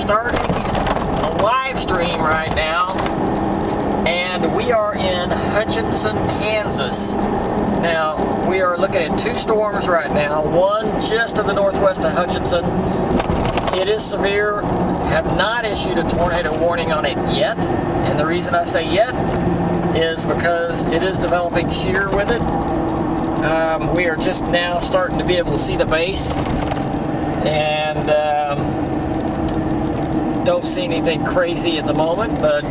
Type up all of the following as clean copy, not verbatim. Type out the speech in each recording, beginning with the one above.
starting a live stream right now, and we are in Hutchinson, Kansas. Now, we are looking at two storms right now, one just to the northwest of Hutchinson. It is severe, have not issued a tornado warning on it yet, and the reason I say yet is because it is developing shear with it. We are just now starting to be able to see the base, and don't see anything crazy at the moment, but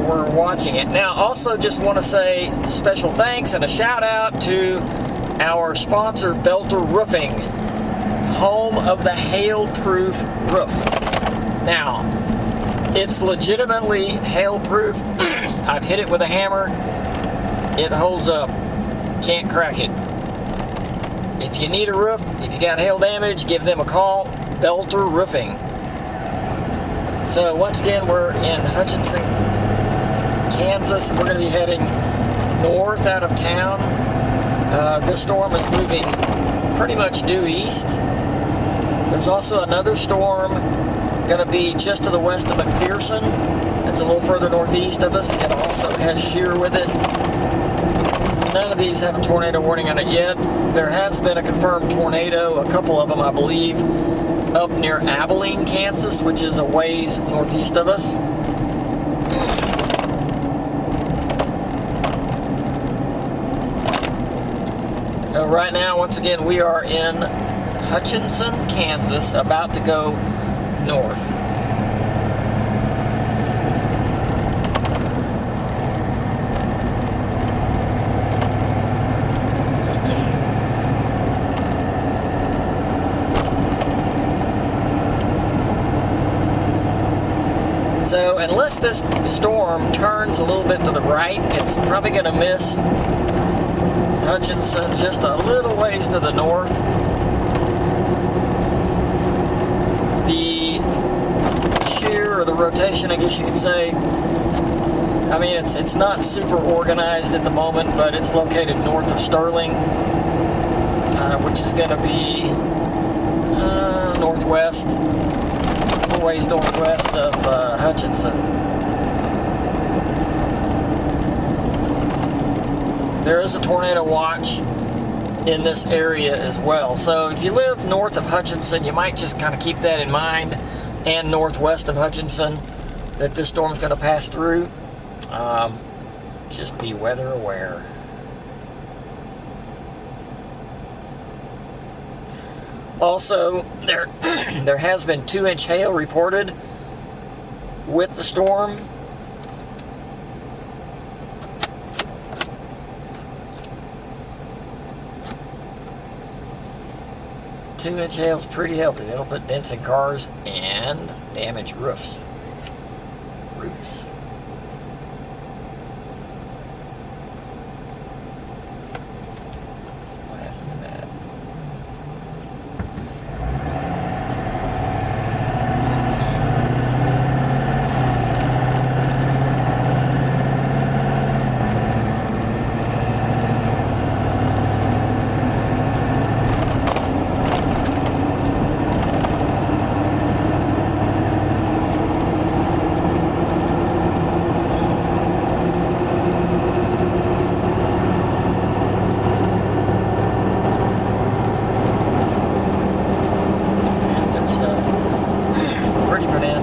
we're watching it. Now, also just want to say special thanks and a shout out to our sponsor, Belter Roofing, home of the hail-proof roof. Now, it's legitimately hail-proof. I've hit it with a hammer. It holds up. Can't crack it. If you need a roof, if you got hail damage, give them a call. Belter Roofing. So once again, we're in Hutchinson, Kansas. We're going to be heading north out of town. This storm is moving pretty much due east. There's also another storm going to be just to the west of McPherson. It's a little further northeast of us. It also has shear with it. None of these have a tornado warning on it yet. There has been a confirmed tornado, a couple of them I believe, up near Abilene, Kansas, which is a ways northeast of us. So right now, once again, we are in Hutchinson, Kansas, about to go north. So unless this storm turns a little bit to the right, it's probably going to miss Hutchinson just a little ways to the north. The shear, or the rotation, I guess you could say, I mean, it's not super organized at the moment, but it's located north of Sterling, which is going to be northwest, a ways northwest of Hutchinson. There is a tornado watch in this area as well. So if you live north of Hutchinson, you might just kind of keep that in mind, and northwest of Hutchinson, that this storm is going to pass through. Just be weather aware. Also, there has been 2-inch hail reported with the storm. Two-inch hail's pretty healthy. It'll put dents in cars and damage roofs. What happened to that?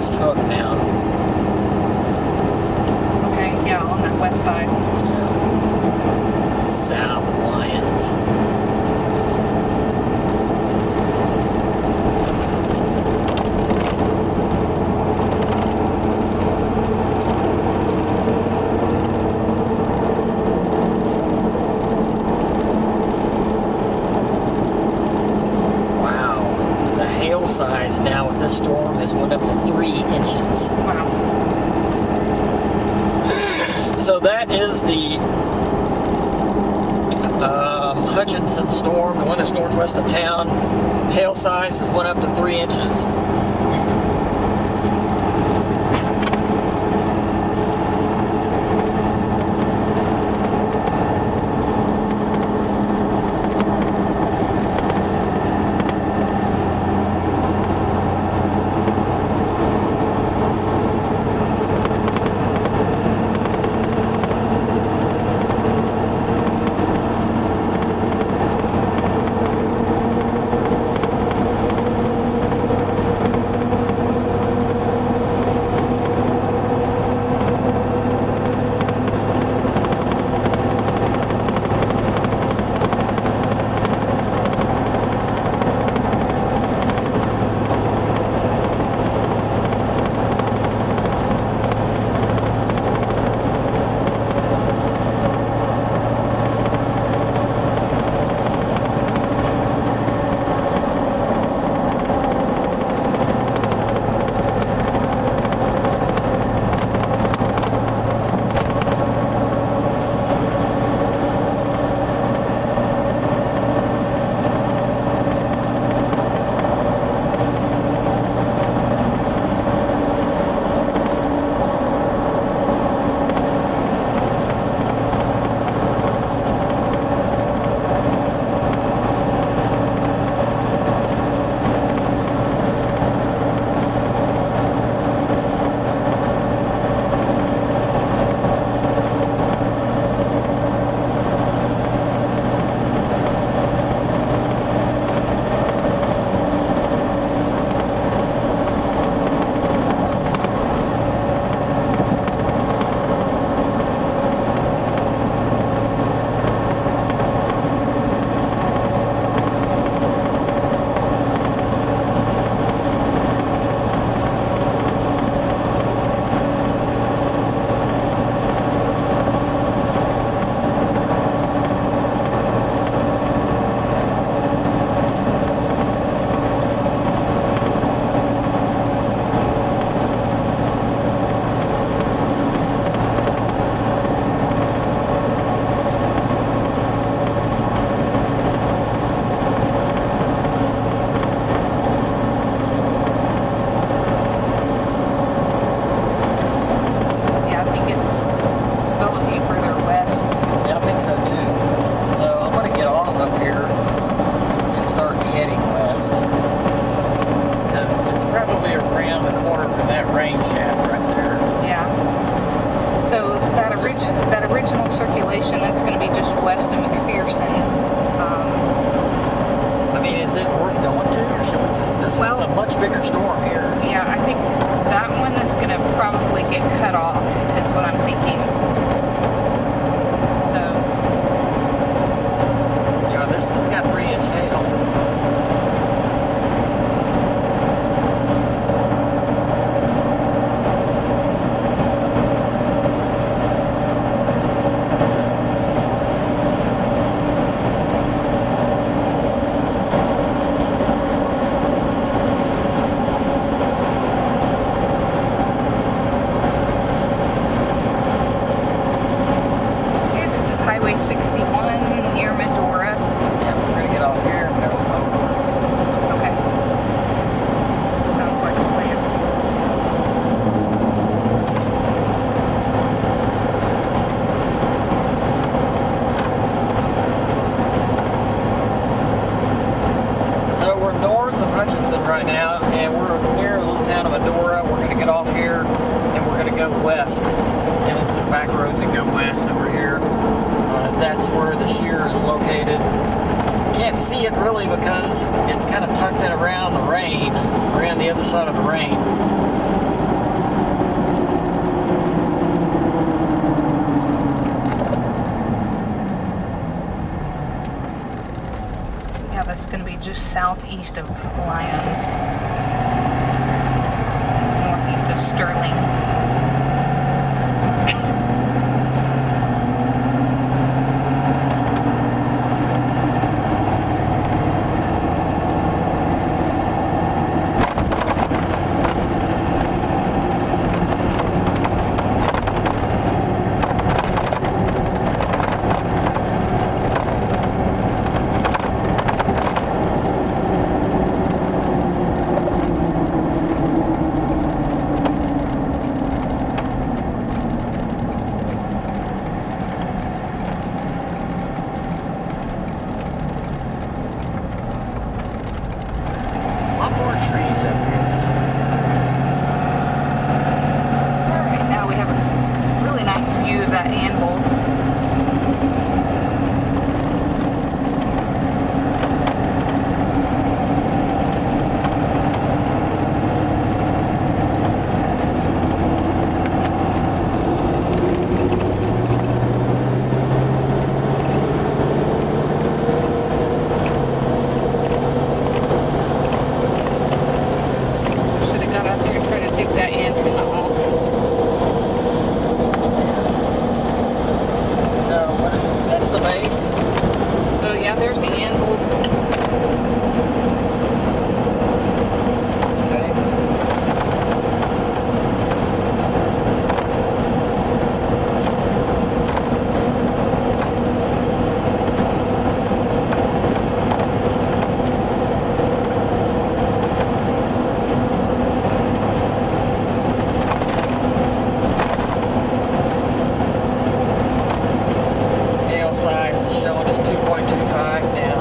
Hook now. Okay, yeah, on that west side. Yeah. South of Lyons. Wow. The hail size now with this storm has went up to 3 inches. Wow. So that is the Hutchinson storm, the one that's northwest of town. Hail size has went up to 3 inches. get cut off, is what I'm thinking. So, Yeah, this one's got 3-inch hail. okay, this is Highway 61 near Medora. Yeah, we're gonna get off here and go over. Okay. Sounds like a plan. So we're north of Hutchinson right now, and we're near a little town of Medora. We're going to get off here, and we're going to go west. And it's some back roads that go west over here. That's where the shear is located. Can't see it really because it's kind of tucked in around the rain, around the other side of the rain. Yeah, that's going to be just southeast of Lyons, northeast of Sterling. A lot more trees up here. Alright, now we have a really nice view of that anvil. Should have got out there and tried to take that antenna off. So what is it? That's the base. So yeah, there's the anvil. Okay. Hail size is showing us 2.25 now.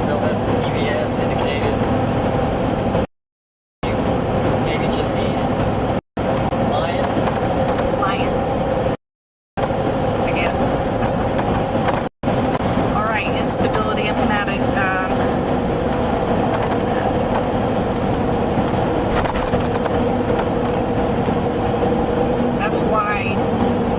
Still has the TVS indicated. Maybe just east. Lion. Lyons, I guess. Alright, instability up and at it. That's why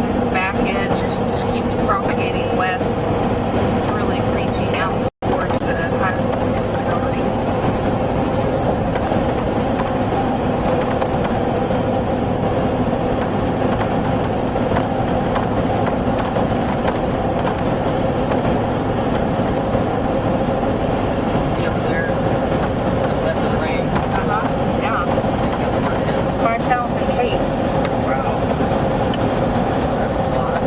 this back edge just keeps propagating west. It's really reaching out towards the high instability. See over there? To the left of the rain. Yeah. I think that's where it is. 5,000 Kate. Wow. That's a lot.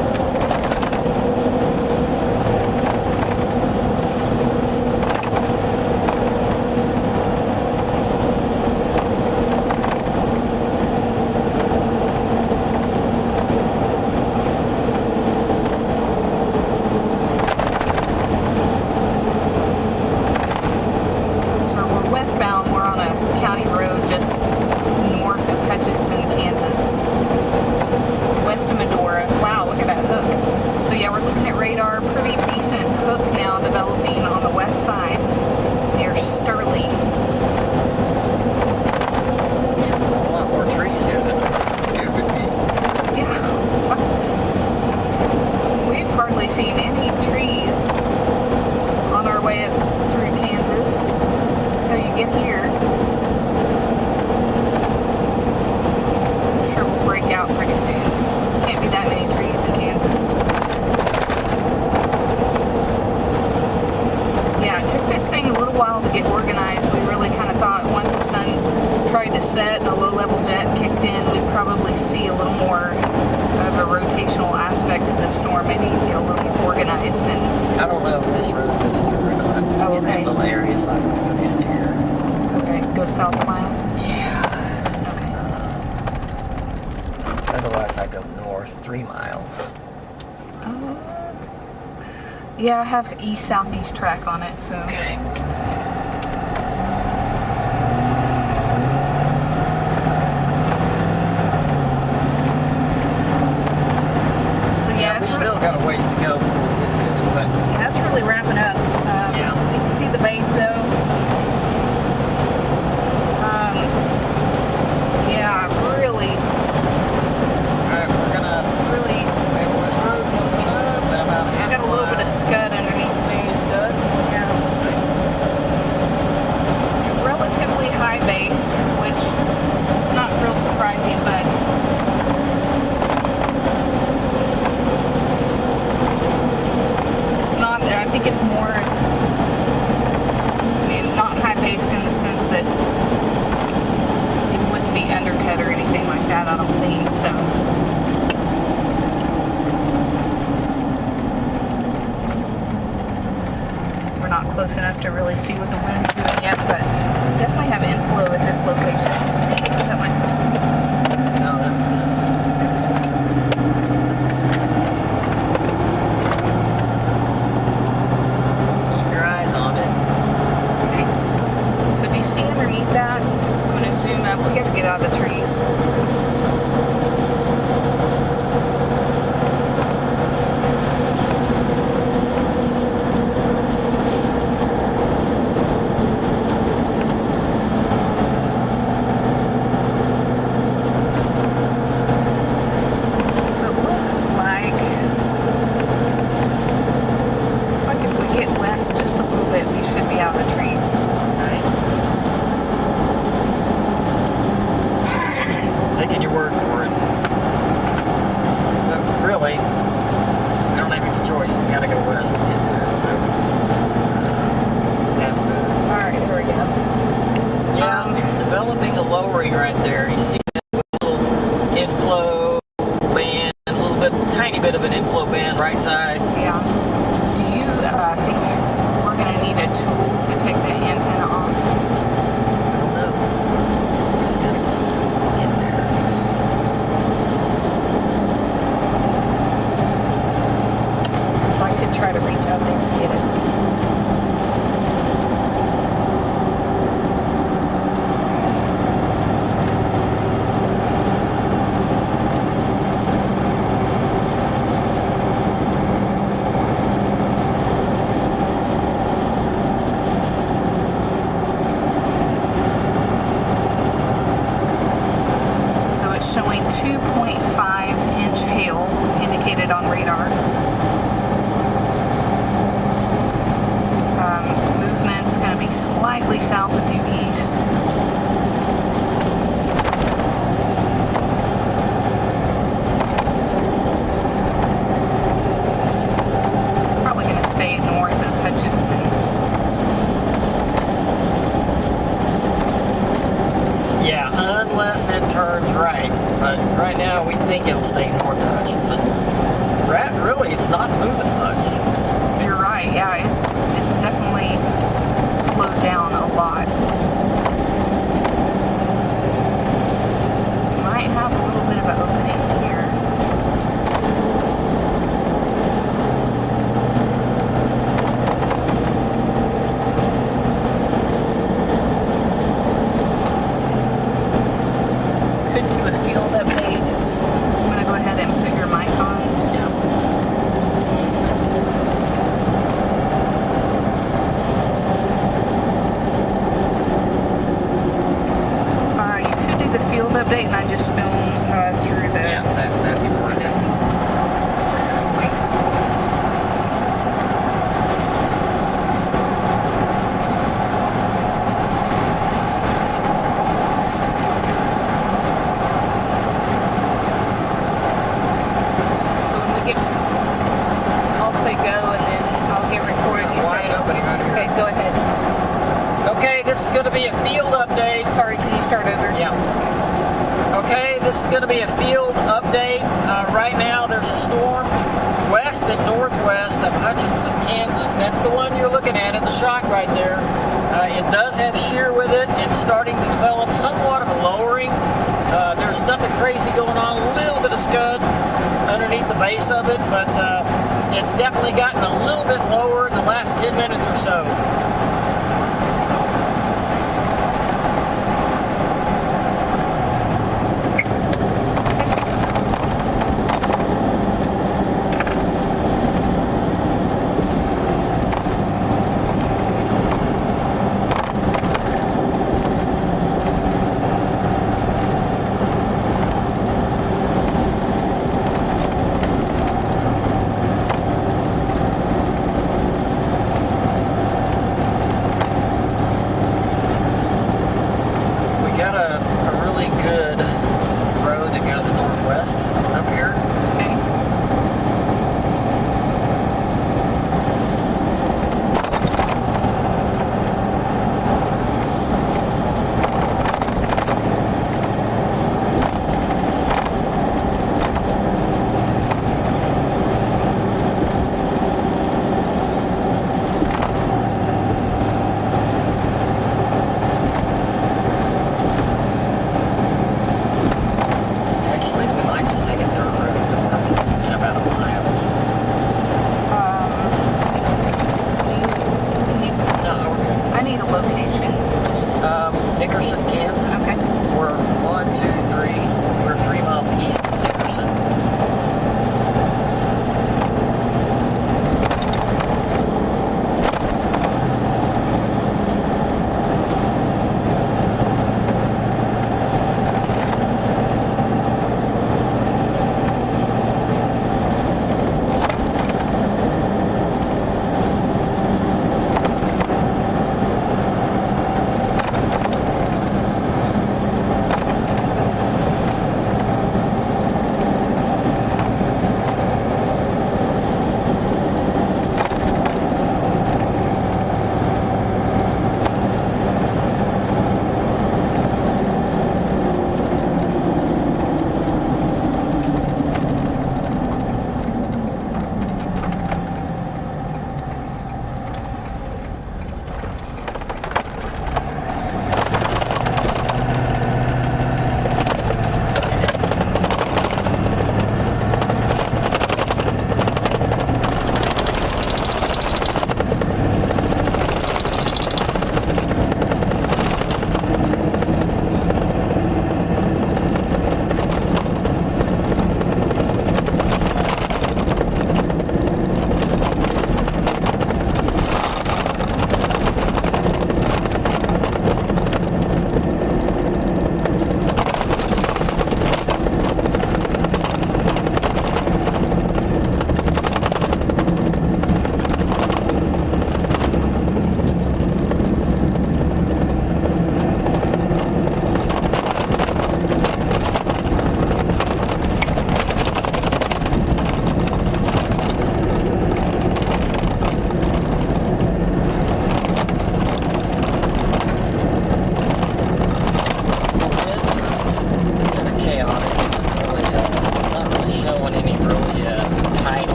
So we're westbound. We're on a county road just north of Hutchinson, Kansas. West of Medora. Wow, look at that hook. So yeah, we're looking at radar. Pretty decent hook now developing on the west side near Sterling. There's a set and the low-level jet kicked in, we'd probably see a little more of a rotational aspect to the storm, maybe get a little more organized. And I don't know if this road goes through or not. Oh, In that okay. little area, so I'm going to go down here. okay, go south a mile. Yeah. Okay. Otherwise, I go north 3 miles. Yeah, I have east-southeast track on it, so. Okay. So yeah, We it's still got a ways to go before we get to it, but that's really wrapping up. Yeah. You can see the base though. Yeah, really, alright, we're gonna really. we have West Road coming up and about It's half got a little bit of scud underneath the Is base. this good? Yeah. It's relatively high-based, which is not real surprising, but it's not. I think it's more, not high-based in the sense that it wouldn't be undercut or anything like that. I don't think so. We're not close enough to really see what the wind's doing yet, but definitely have inflow at this location. Is that my phone? No, that was this. That was my phone. Keep your eyes on it. Okay. So do you see underneath that? I'm going to zoom up. We got to get out of the trees. So it looks like if we get west just a little bit, we should be out of the trees. Okay. Taking your word for it. But really, we don't have any choice. We gotta go west to get there. So that's better. All right, there we go. Yeah, it's developing a lowering right there. You see that little inflow band, a little bit, tiny bit of an inflow band right side. Yeah. Do you think we're going to need a tool to take the antenna off? I don't know. We're just gonna get there. Because I could try to reach out there and get it. So it's showing 2.5-inch hail indicated on radar. Movement's going to be slightly south of due east. This is probably going to stay north of Hutchinson. Yeah, unless it turns right. But right now, we think it'll stay north of Hutchinson. Really, it's not moving much. You're right. Yeah, it's definitely slowed down a lot. Might have a little bit of an opening here. Could do a field update. I'm gonna go ahead and put your mic on. Yeah. You could do the field update, and I just film through the. Yeah, that'd be perfect. Wait. So when we get, I'll say go, and then I'll get recorded. You start. Wide opening right here. Okay, go ahead. Okay, this is going to be a field update. Sorry, can you start over? Yeah. is going to be a field update. Right now there's a storm west and northwest of Hutchinson, Kansas. That's the one you're looking at in the shot right there. It does have shear with it. It's starting to develop somewhat of a lowering. There's nothing crazy going on. A little bit of scud underneath the base of it, but it's definitely gotten a little bit lower in the last 10 minutes or so.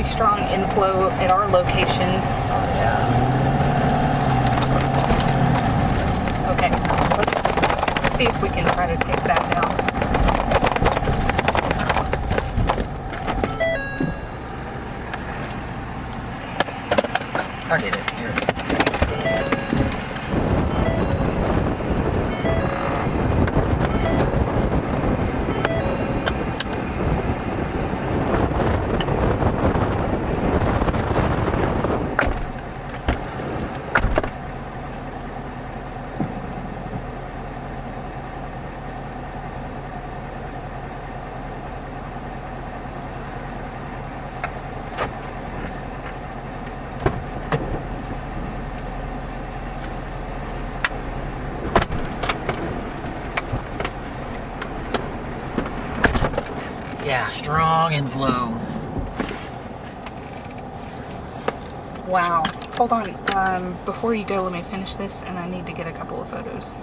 Strong inflow at our location. Yeah. Okay, let's see if we can try to take that down. I get it. Here. Yeah, strong inflow. Wow. Hold on. Before you go, let me finish this, and I need to get a couple of photos.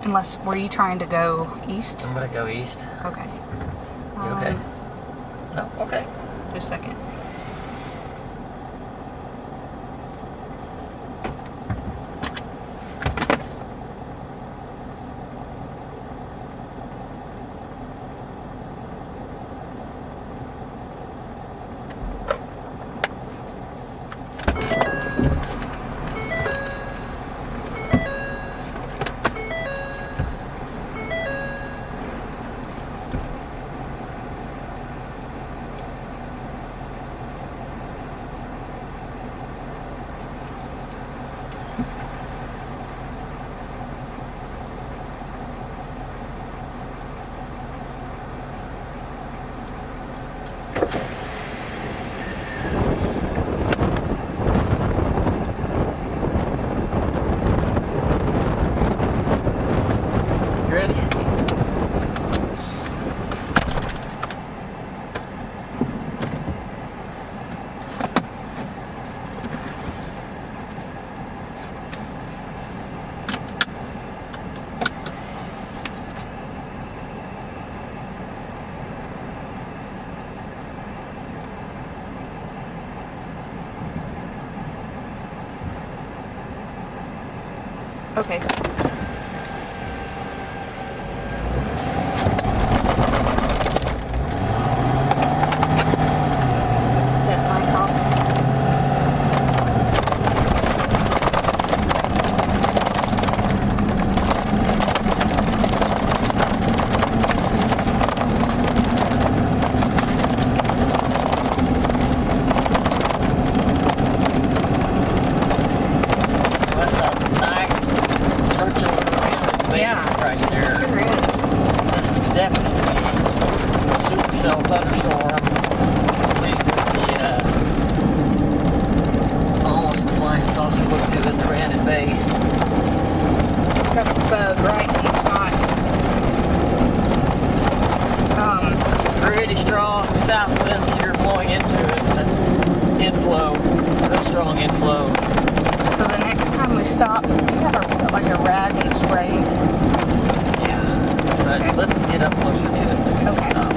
Unless, were you trying to go east? I'm gonna go east. Okay. You okay? No? Okay. Just a second. Ready? Okay. That mic off. That's a nice circular rounded base Yeah. right there. Sure is. This is definitely a supercell thunderstorm. Complete with the almost the flying saucer look to it, the rounded base. Got a bug right in the spot. Pretty strong south winds here flowing into it. The inflow, real strong inflow. So the next time we stop, do you have like a rag and spray? Yeah. But Okay. let's get up closer to it. Then we can Okay. stop.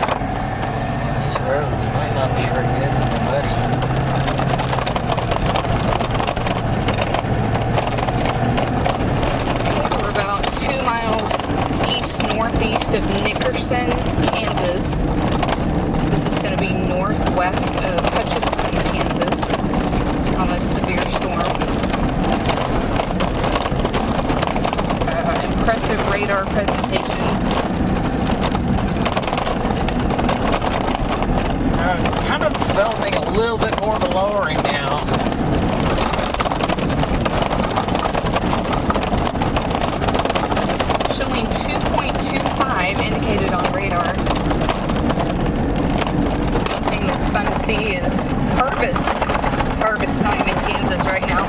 These roads might not be very good when they're muddy. We're about 2 miles east-northeast of Nickerson, Kansas. This is going to be northwest of Hutchinson, Kansas, on this severe storm. Impressive radar presentation. It's kind of developing a little bit more of a lowering now. Showing 2.25 indicated on radar. One thing that's fun to see is harvest. It's harvest time in Kansas right now.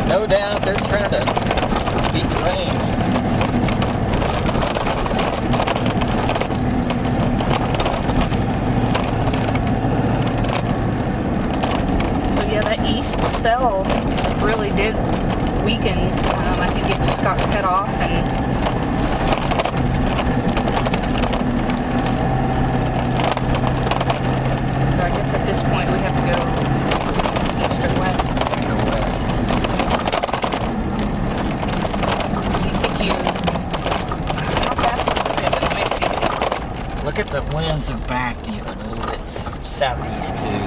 No doubt they're trying to beat the rain. So yeah, that east cell really did weaken. I think it just got cut off and so I guess at this point we have to go east or west. Go west. Do you think you how fast is it moving? Let me see. Look at the winds have backed even a little bit southeast too.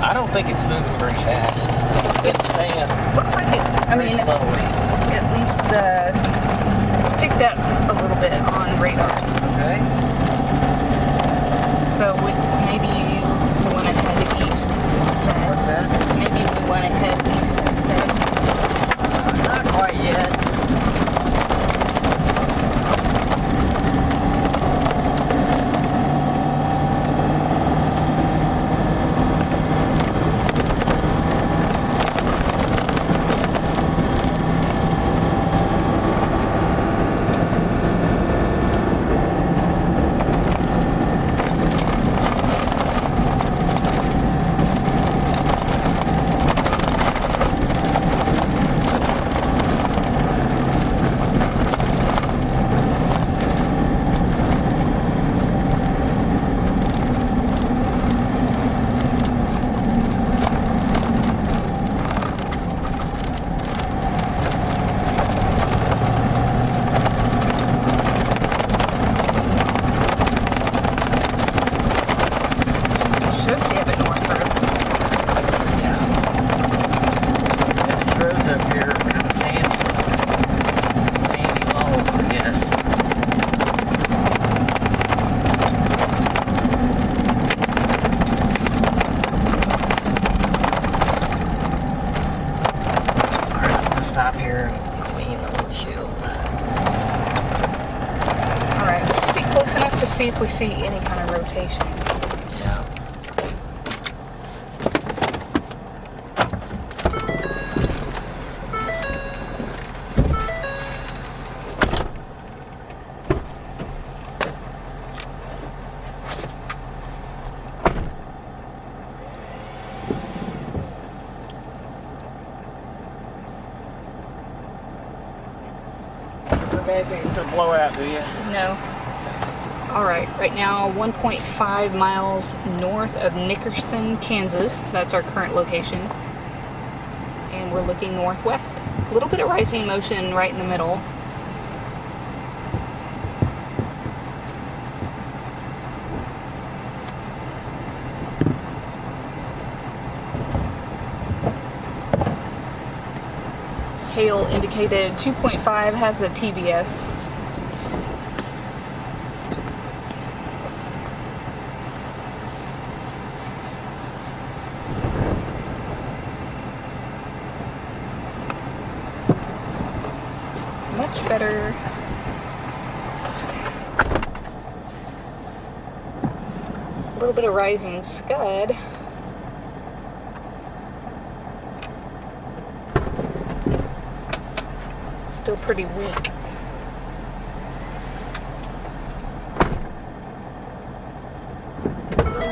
I don't think it's moving very fast. It's staying Looks like it. I very mean, slowly. at least the picked up a little bit on radar. Okay. So maybe we want to head east instead. What's that? Maybe we want to head east instead. Not quite yet. Stop here and clean the windshield. Alright, we should be close enough to see if we see any kind of rotation. Yeah. Anything's gonna blow out, do you? No. Alright, right now 1.5 miles north of Nickerson, Kansas. That's our current location. And we're looking northwest. A little bit of rising motion right in the middle. Hail indicated 2.5, has a TBS. Much better. A little bit of rising scud. Still pretty weak.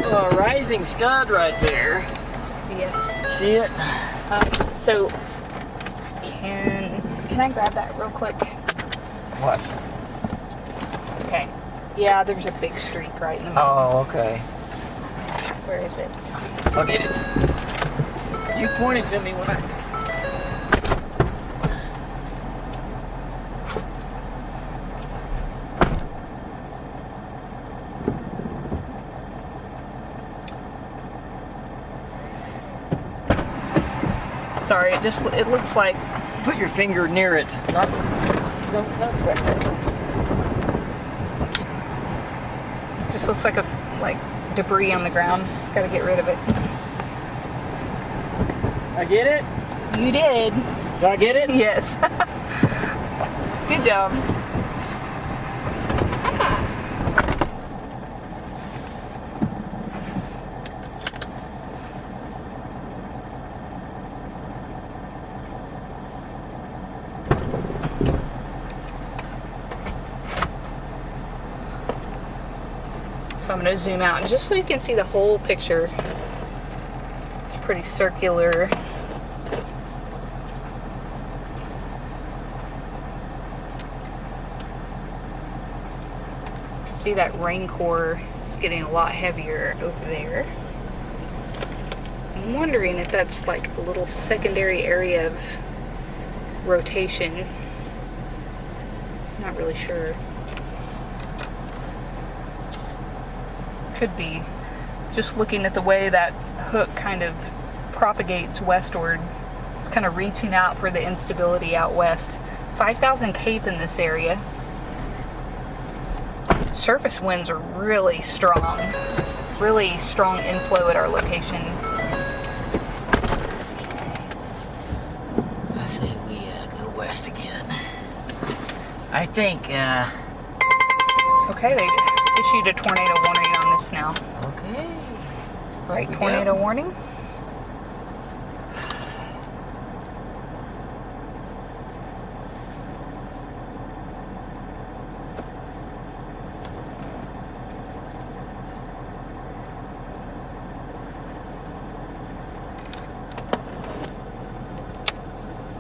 Oh, rising scud right there. Yes. See it? So can I grab that real quick? What? Okay. Yeah, there's a big streak right in the middle. Oh, okay. Where is it? I'll get it. You pointed to me when I... Sorry, it looks like... Put your finger near it. Not just looks like debris on the ground. Got to get rid of it. I get it? You did. Did I get it? Yes. Good job. So I'm going to zoom out just so you can see the whole picture. It's pretty circular. You can see that rain core is getting a lot heavier over there. I'm wondering if that's like a little secondary area of rotation. Not really sure. Could be. Just looking at the way that hook kind of propagates westward. It's kind of reaching out for the instability out west. 5,000 Cape in this area. Surface winds are really strong inflow at our location. I say we go west again. I think, Okay, they issued a tornado warning on this now. okay. Right, tornado warning.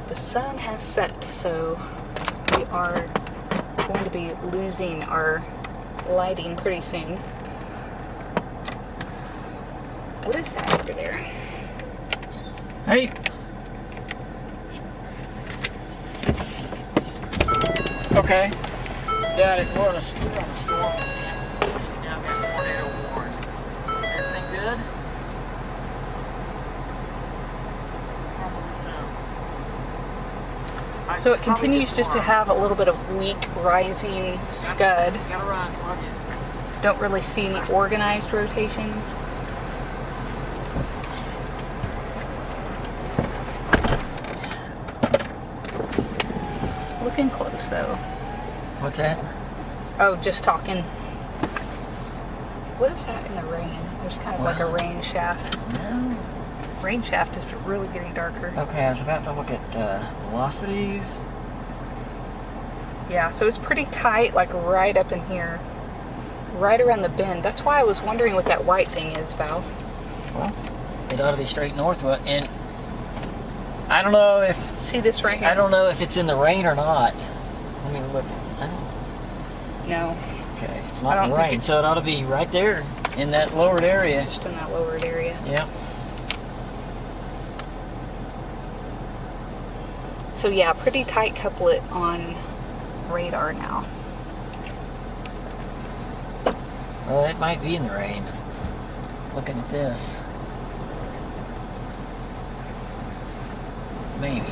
The sun has set, so we are going to be losing our lighting pretty soon. What is that over there? Hey. Okay. Got it. We're on a storm. Now I've got tornado warning. Everything good? So it continues just to have a little bit of weak rising scud. Gotta run. Plug it. Don't really see any organized rotation. Looking close though. What's that? Oh, just talking. What is that in the rain? There's kind of like a rain shaft. No. Rain shaft is really getting darker. Okay, I was about to look at velocities. Yeah, so it's pretty tight, like right up in here. Right around the bend. That's why I was wondering what that white thing is, Val. Well, it ought to be straight north, and I don't know if See this right here? I don't know if it's in the rain or not. Let me look. I don't. No, Okay, it's I not don't in the think rain, it's- so it ought to be right there in that lowered area. just in that lowered area. Yeah. So yeah, pretty tight couplet on radar now. Well, it might be in the rain. Looking at this. Maybe.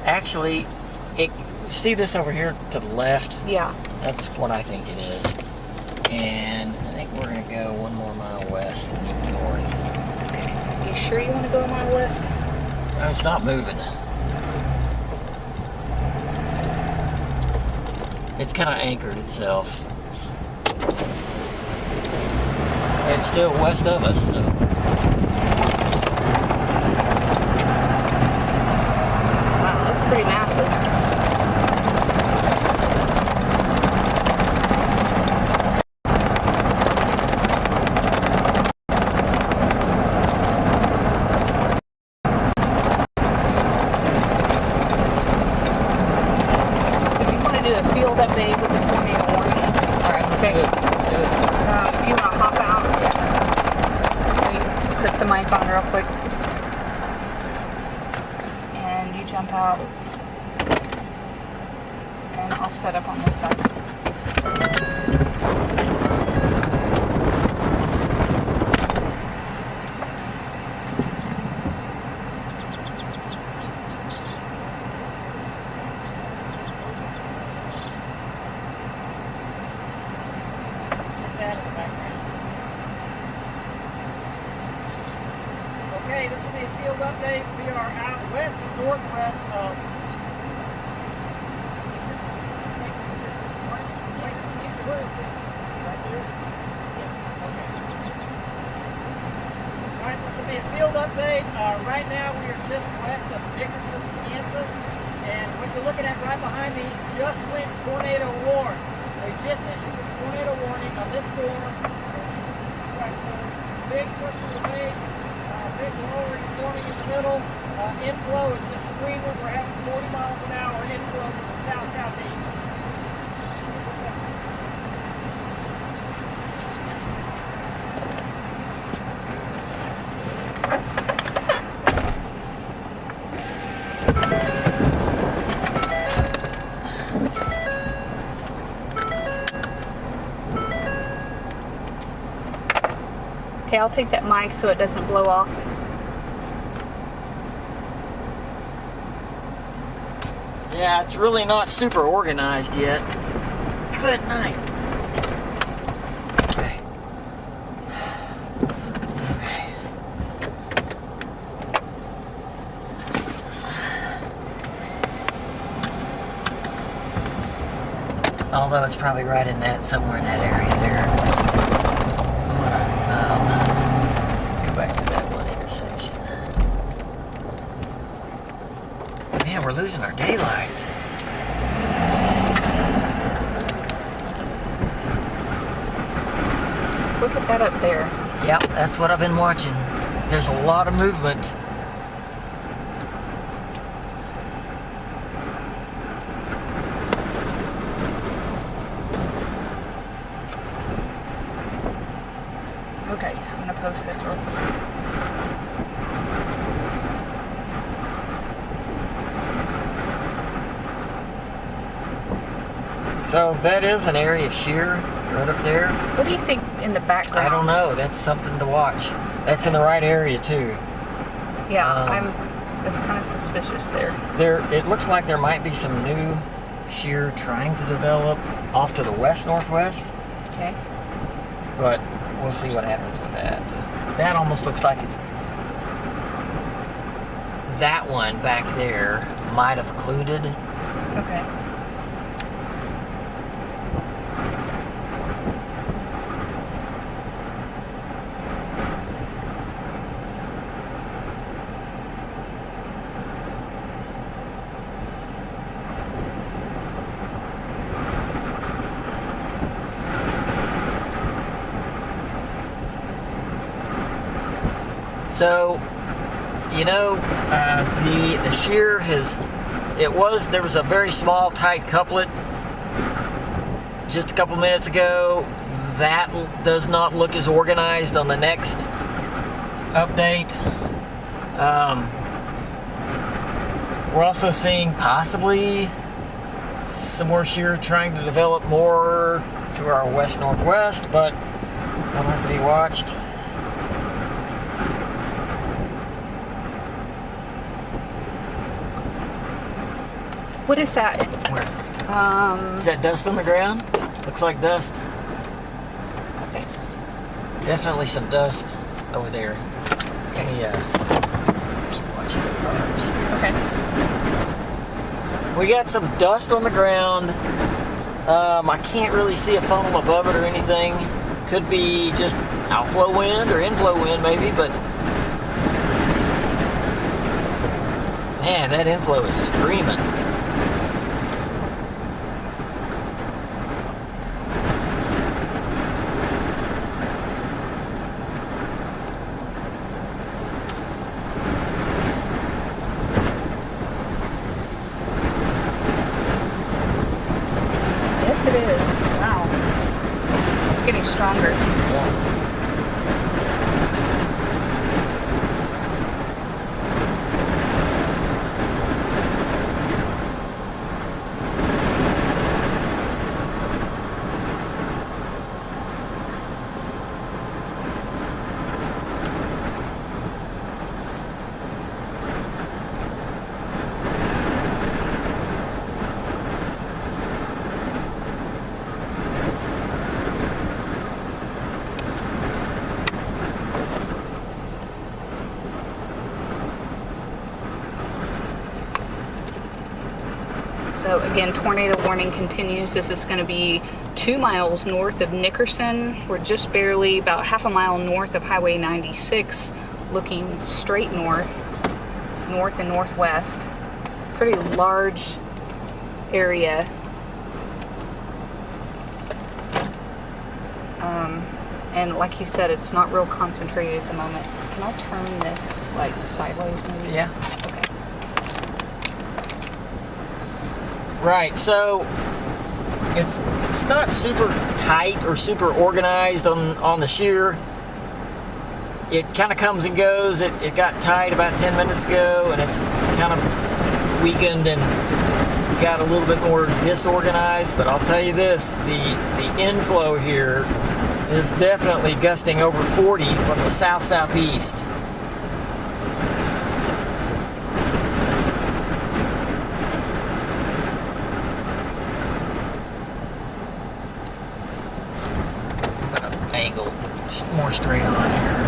Actually, see this over here to the left? Yeah. That's what I think it is. And I think we're going to go 1 more mile west and then north. You sure you want to go a mile west? No, it's not moving. It's kind of anchored itself. It's still west of us, so. Wow, that's pretty massive. So you want to do a field update with the tornado warning? All right, let's Okay. do it. Let's do it. If you want to hop out, click the mic on real quick. And you jump out. And I'll set up on this side. Okay, this will be a field update. We are out west and northwest of. Alright, this will be a field update. Right now we are just west of Dickerson, Kansas. And what you're looking at right behind me just went tornado warning. They just issued a tornado warning on this storm. Big push to the base. Big lowering warning in the middle. Inflow is just screaming. We're having 40 miles an hour inflow from the south-southeast. Okay, I'll take that mic so it doesn't blow off. Yeah, it's really not super organized yet. Good night. Although it's probably right in that, somewhere in that area there. I'm gonna go back to that one intersection. Man, we're losing our daylight. Look at that up there. Yep, that's what I've been watching. There's a lot of movement. Okay, I'm gonna post this real quick. So that is an area of shear right up there. What do you think in the background? I don't know. That's something to watch. That's in the right area too. Yeah, it's kind of suspicious there. It looks like there might be some new shear trying to develop off to the west-northwest. Okay. But we'll see what happens to that. That almost looks like it's... That one back there might have occluded. Okay. So, you know, the shear has, there was a very small tight couplet just a couple minutes ago. That does not look as organized on the next update. We're also seeing possibly some more shear trying to develop more to our west-northwest, but that'll have to be watched. What is that? Where? Is that dust on the ground? Looks like dust. Okay. Definitely some dust over there. Let me keep watching the cars. Okay. We got some dust on the ground. I can't really see a funnel above it or anything. Could be just outflow wind or inflow wind maybe, but man, that inflow is screaming. Yes, it is. Wow. It's getting stronger. So again, tornado warning continues. This is going to be 2 miles north of Nickerson. We're just barely about half a mile north of Highway 96, looking straight north and northwest. Pretty large area. And like you said, it's not real concentrated at the moment. Can I turn this like sideways maybe? Yeah. Okay. Right, so it's not super tight or super organized on the shear. It kind of comes and goes. It got tight about 10 minutes ago, and it's kind of weakened and got a little bit more disorganized. But I'll tell you this, the inflow here is definitely gusting over 40 from the south-southeast. Angle just more straight on here.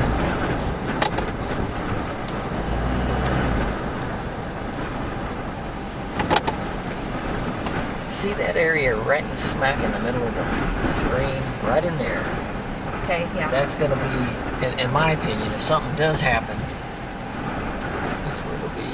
See that area right smack in the middle of the screen? Right in there. Okay, yeah. That's going to be, in my opinion, if something does happen, that's where it'll be.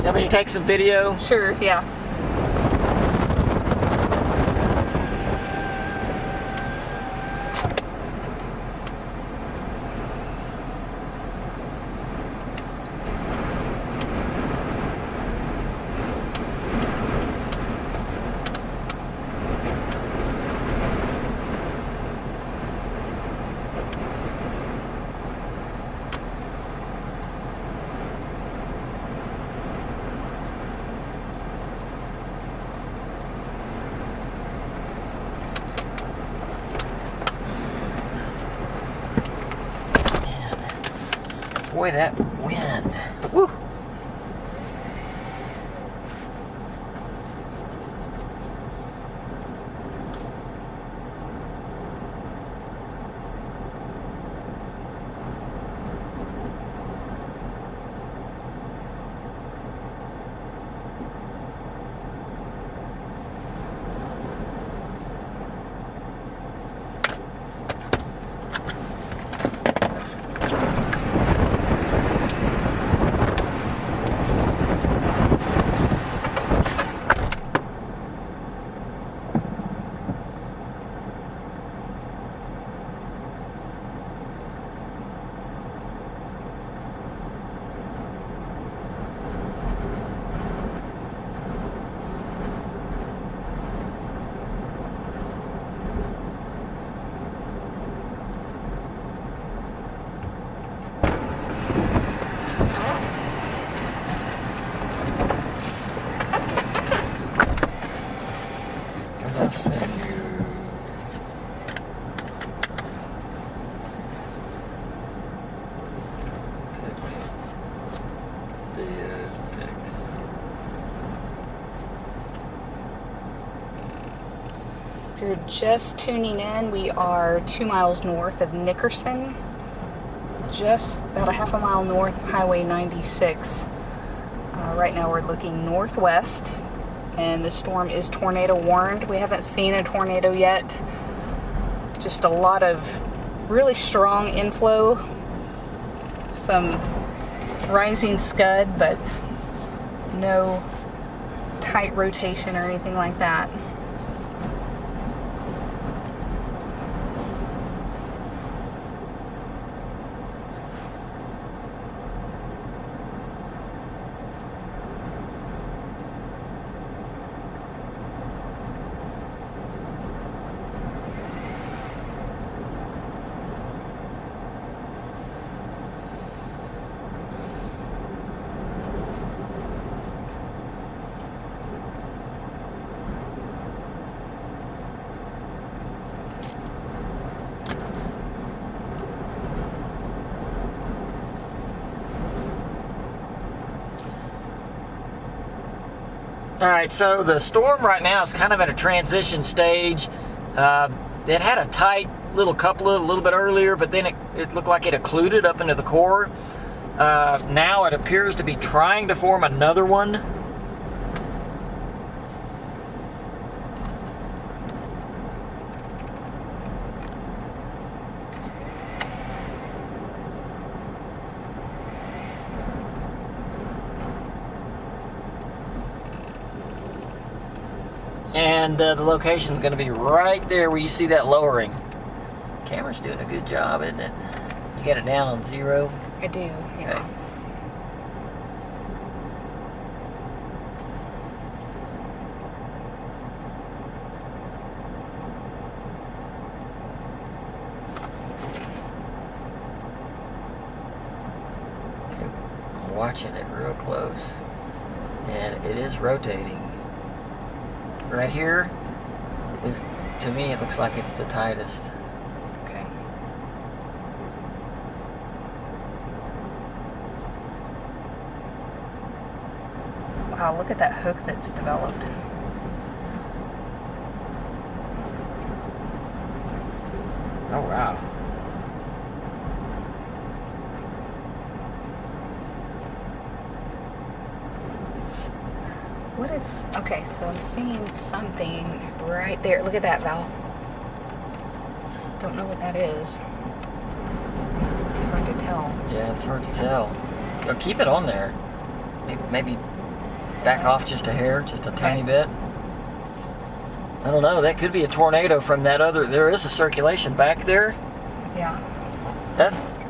You want me to take some video? Sure, yeah. Boy, that wind. Woo! I'll send you pics. Videos, pics. If you're just tuning in, we are 2 miles north of Nickerson, just about a half a mile north of Highway 96. Right now we're looking northwest, and the storm is tornado warned. We haven't seen a tornado yet. Just a lot of really strong inflow, some rising scud, but no tight rotation or anything like that. All right, so the storm right now is kind of at a transition stage. It had a tight little couplet a little bit earlier, but then it looked like it occluded up into the core. Now it appears to be trying to form another one. And the location is going to be right there where you see that lowering. Camera's doing a good job, isn't it? You got it down on 0? I do, yeah. Okay. I'm watching it real close, and it is rotating. Right here is, to me, it looks like it's the tightest. Okay. Wow, look at that hook that's developed. Oh, wow. What is, okay, so I'm seeing something right there. Look at that, Val. Don't know what that is. It's hard to tell. Yeah, it's hard to tell. But keep it on there. Maybe back off just a hair, just a tiny bit. I don't know, that could be a tornado from that other, there is a circulation back there. Yeah.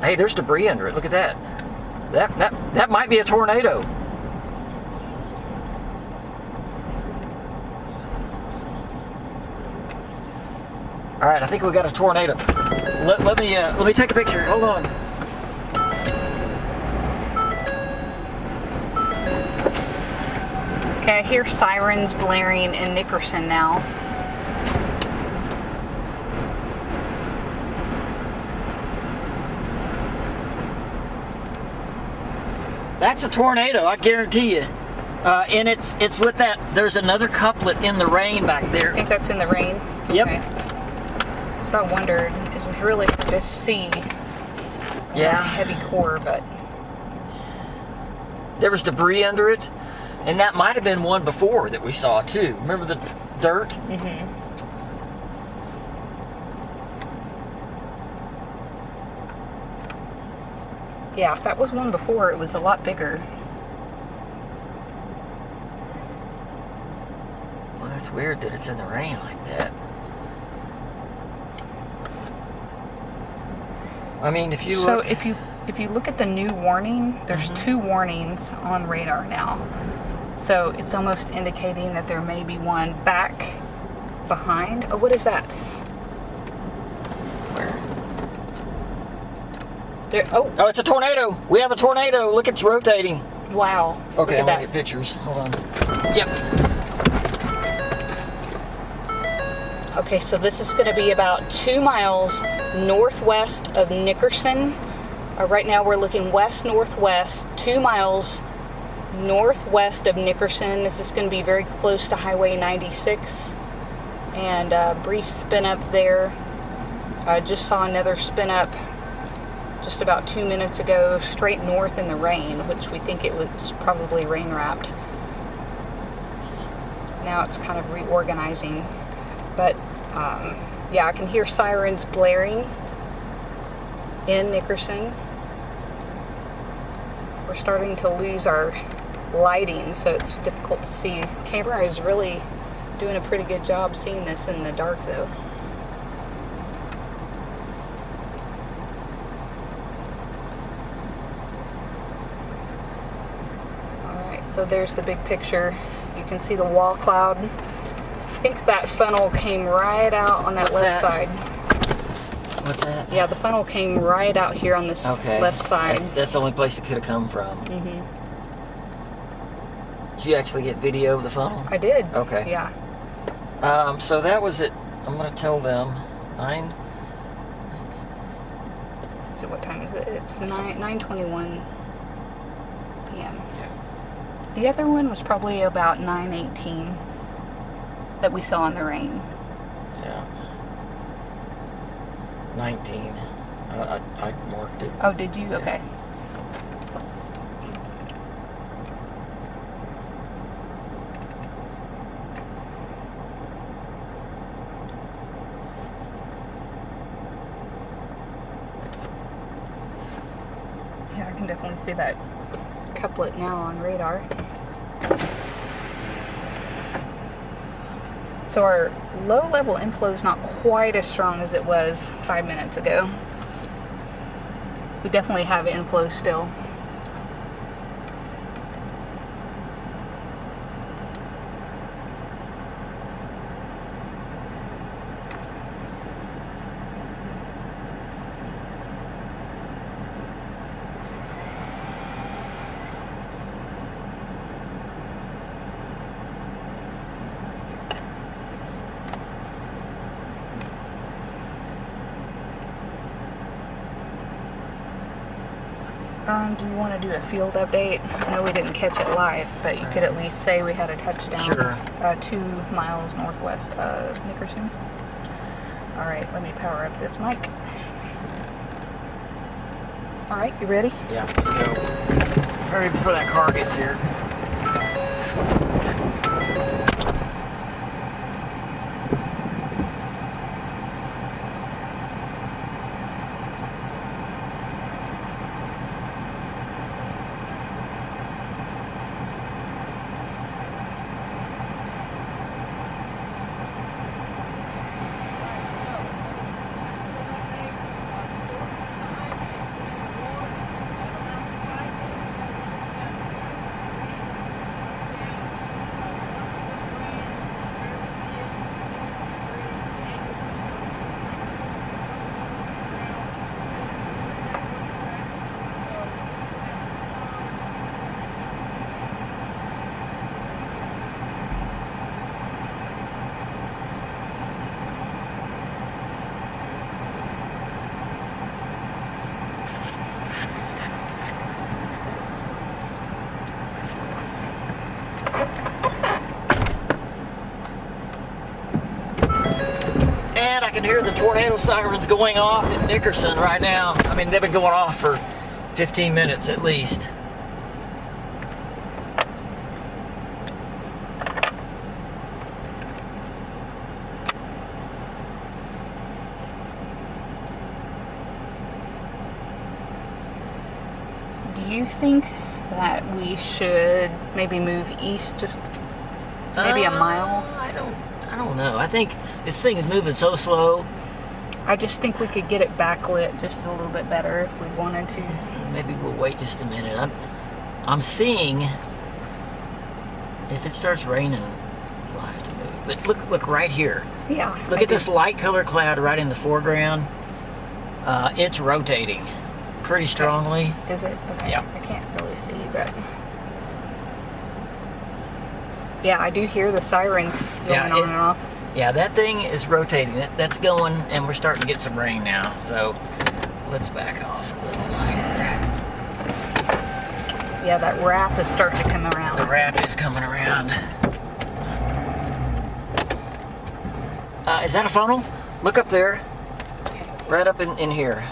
Hey, there's debris under it, look at that. That might be a tornado. All right, I think we got a tornado. Let me take a picture. Hold on. Okay, I hear sirens blaring in Nickerson now. That's a tornado, I guarantee you. And it's with that. There's another couplet in the rain back I there. think that's in the rain. Yep. Okay. That's what I wondered. Is we really to see Yeah. heavy core, but There was debris under it, and that might have been one before that we saw too. Remember the dirt? mm-hmm. Yeah, if that was one before, it was a lot bigger. Well, that's weird that it's in the rain like that. I mean, if you So look... if you look at the new warning, there's two warnings on radar now. So it's almost indicating that there may be one back behind. Oh, what is that? Where? There. Oh, Oh, it's a tornado. We have a tornado. Look, it's rotating. wow. Look Okay, at I'm gonna that. get pictures. Hold on. Yep. Okay, so this is going to be about 2 miles northwest of Nickerson. Right now we're looking west-northwest, 2 miles northwest of Nickerson. This is going to be very close to Highway 96. And brief spin up there. I just saw another spin up just about 2 minutes ago, straight north in the rain, which we think it was probably rain wrapped. Now it's kind of reorganizing. But yeah, I can hear sirens blaring in Nickerson. We're starting to lose our lighting, so it's difficult to see. Camera is really doing a pretty good job seeing this in the dark, though. Alright, so there's the big picture. You can see the wall cloud. I think that funnel came right out on that What's left that? side. What's that? Yeah, the funnel came right out here on this Okay. left side. That's the only place it could have come from. Mm-hmm. Did you actually get video of the funnel? I did. Okay. Yeah. So that was it. I'm gonna tell them 9. So what time is it? It's 9:21 p.m. The other one was probably about 9:18 that we saw in the rain. Yeah. 19. I marked it. Oh, did you? Yeah. Okay. Yeah, I can definitely see that couplet now on radar. So our low level inflow is not quite as strong as it was 5 minutes ago. We definitely have inflow still. Do you want to do a field update? I know we didn't catch it live, but you could at least say we had a touchdown. Sure. 2 miles northwest of Nickerson. All right, let me power up this mic. All right, you ready? Yeah, let's go. Hurry before that car gets here. And I can hear the tornado sirens going off in Nickerson right now. I mean, they've been going off for 15 minutes at least. Do you think that we should maybe move east just maybe a mile? I don't know. I think this thing is moving so slow. I just think we could get it backlit just a little bit better if we wanted to. Maybe we'll wait just a minute. I'm seeing if it starts raining, we'll have to move. But look right here. Yeah. Look at this light color cloud right in the foreground. It's rotating pretty strongly. Is it? Okay. Yeah. I can't really see, but yeah, I do hear the sirens going on and off. Yeah, that thing is rotating. That's going, and we're starting to get some rain now. So let's back off a little lighter. Yeah, that wrap is starting to come around. The wrap is coming around. Is that a funnel? Look up there. Okay. Right up in here.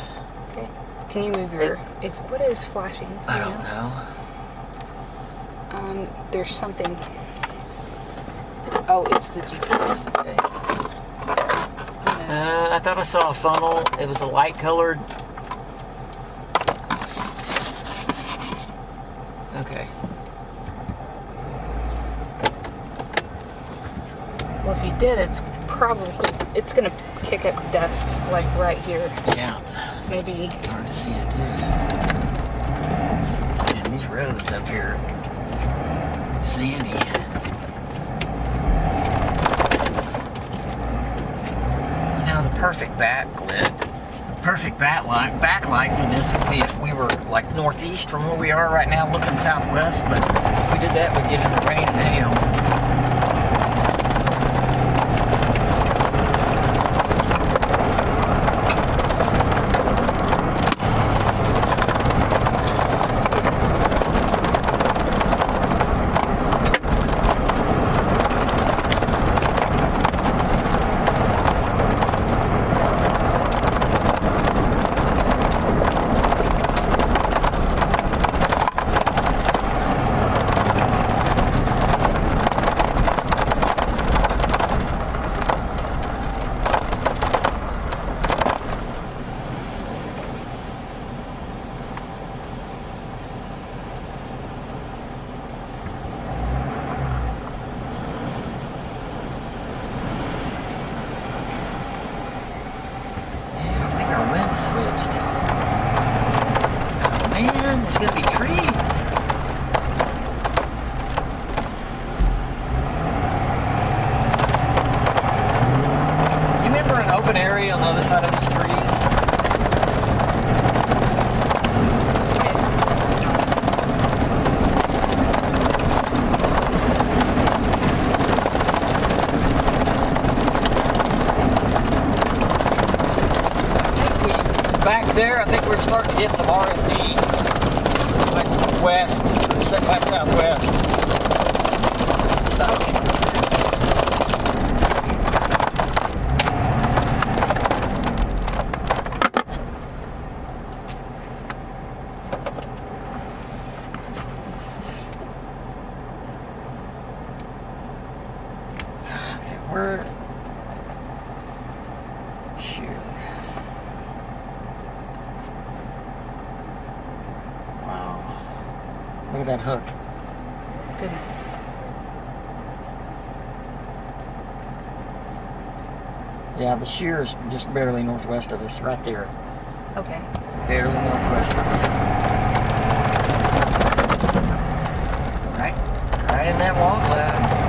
Okay. Can you move your... What is flashing? I don't know. There's something... Oh, it's the GPS. Okay. I thought I saw a funnel. It was a light colored. Okay. Well, if you did, it's going to kick up dust, like right here. Yeah. Maybe... It's hard to see it, too. And these roads up here, sandy. You know, the perfect backlight for this would be if we were like northeast from where we are right now, looking southwest. But if we did that, we'd get in the rain and hail. open area on the other side of these trees. Back there, I think we're starting to get some R&D, like west, or set by southwest. Stop. Okay, we're... Shoot. Look at that hook. Goodness. Yeah, the shear is just barely northwest of us, right there. Okay. Barely northwest of us. Right in that wall cloud.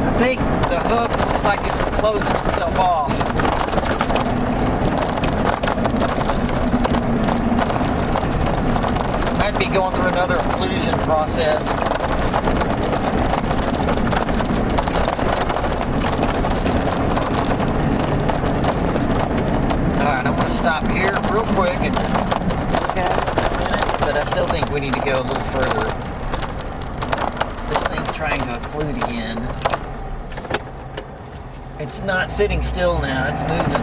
I think the hook looks like it's closing itself off. Might be going through another occlusion process. Alright, I'm going to stop here real quick and just look at it for a minute, but I still think we need to go a little further. This thing's trying to occlude again. It's not sitting still now, it's moving.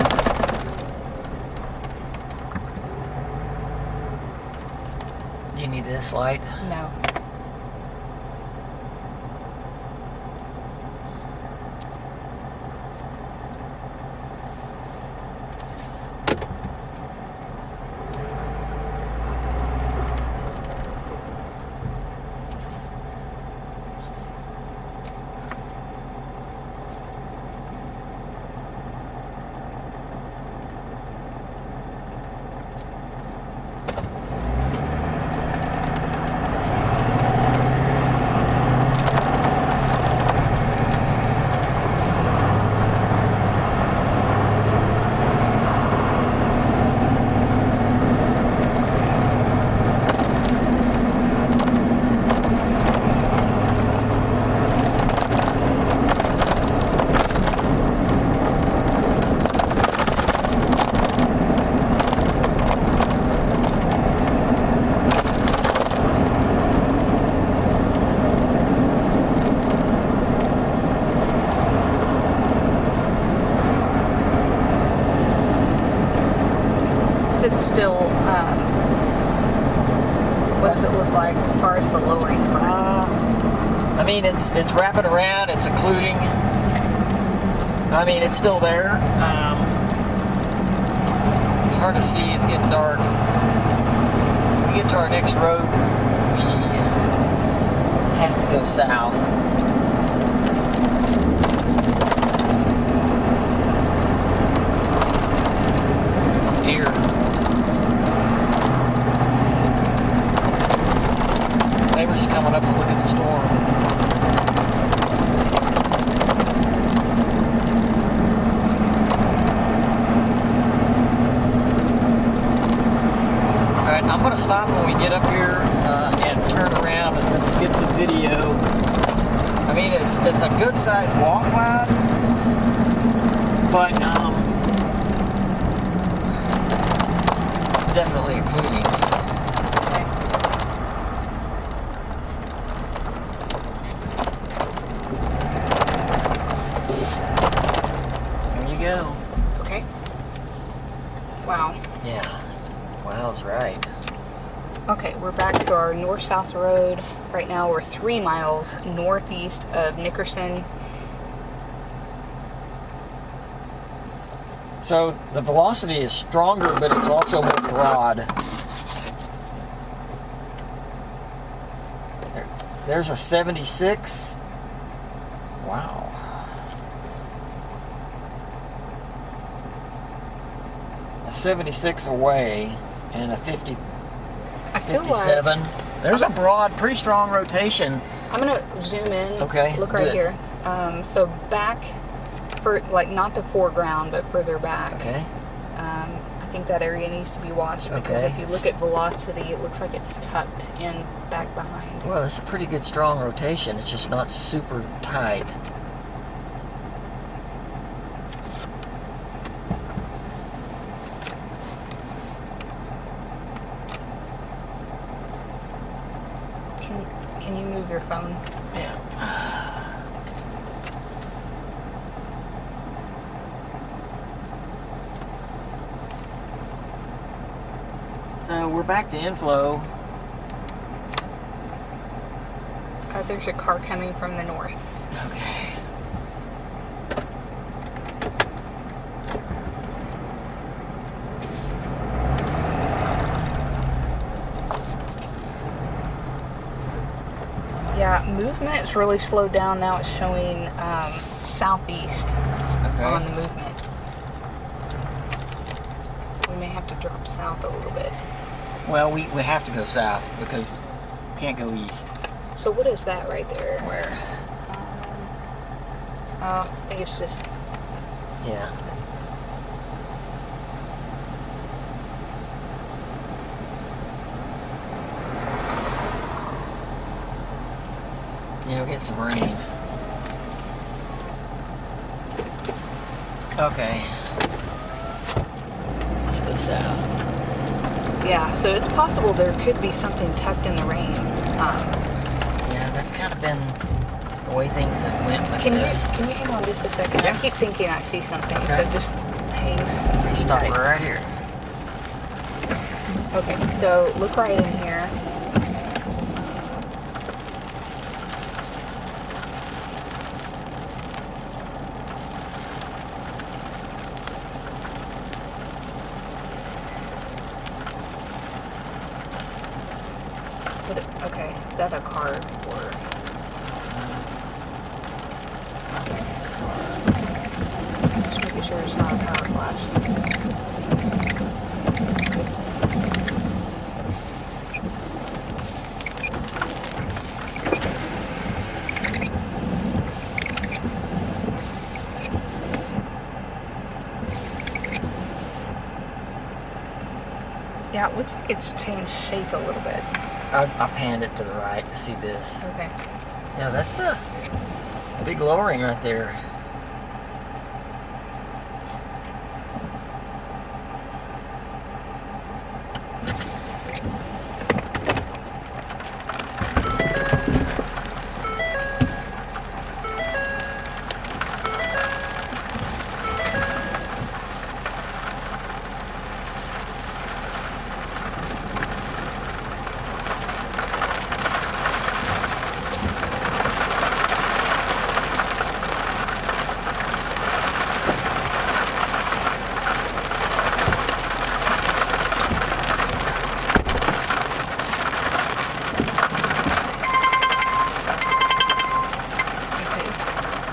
Do you need this light? No. It's still, what does it look like as far as the lowering part? I mean, it's wrapping around, it's occluding. I mean, it's still there. It's hard to see, it's getting dark. When we get to our next road, we have to go south. Here. They were just coming up to look at the storm. Alright, I'm going to stop when we get up here and turn around and let's get some video. I mean, it's a good sized wall cloud, but definitely occluding. Okay, we're back to our north-south road. Right now we're 3 miles northeast of Nickerson. So the velocity is stronger, but it's also more broad. There's a 76. Wow. A 76 away and a 50, I feel 57. like There's a broad, pretty strong rotation. I'm gonna zoom in. Okay, Look right good. here. So back, for like not the foreground, but further back. Okay. I think that area needs to be watched because Okay. if you look at velocity, it looks like it's tucked in back behind. Well, it's a pretty good strong rotation. It's just not super tight. Can you move your phone? Yeah. So we're back to inflow. There's a car coming from the north. Okay. Yeah, movement's really slowed down now. It's showing southeast on the movement. We may have to drop south a little bit. Well, we have to go south because we can't go east. So what is that right there? Where? I think it's just... Yeah. Yeah, we'll get some rain. Okay. Let's go south. Yeah, so it's possible there could be something tucked in the rain. Yeah, that's kind of been the way things have went with Can this. you hang on just a second? Yeah. I keep thinking I see something, Okay. so just hang Stop tight. right here. Okay, so look right in here. Okay, is that a car or... Just making sure it's not a power flash. Yeah, it looks like it's changed shape a little bit. I panned it to the right to see this. Okay. Yeah, that's a big lowering right there.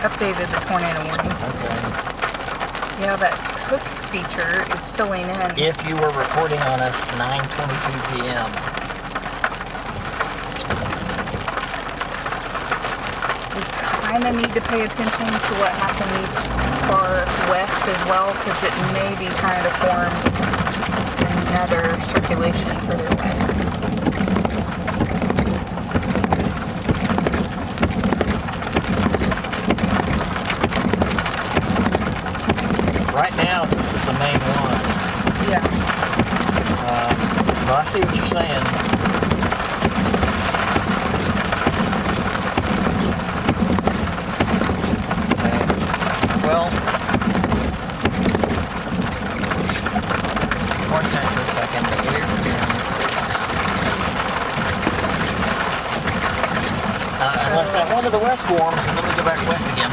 Updated the tornado warning. Okay. You know, that hook feature is filling in. If you were recording on us 9:22 p.m. We kind of need to pay attention to what happens far west as well, because it may be trying to form another circulation further west. Right now, this is the main one. Yeah. But I see what you're saying. Okay. Well, it's one time for a second, but we're doing this. unless that one to the west forms, and then we go back west again.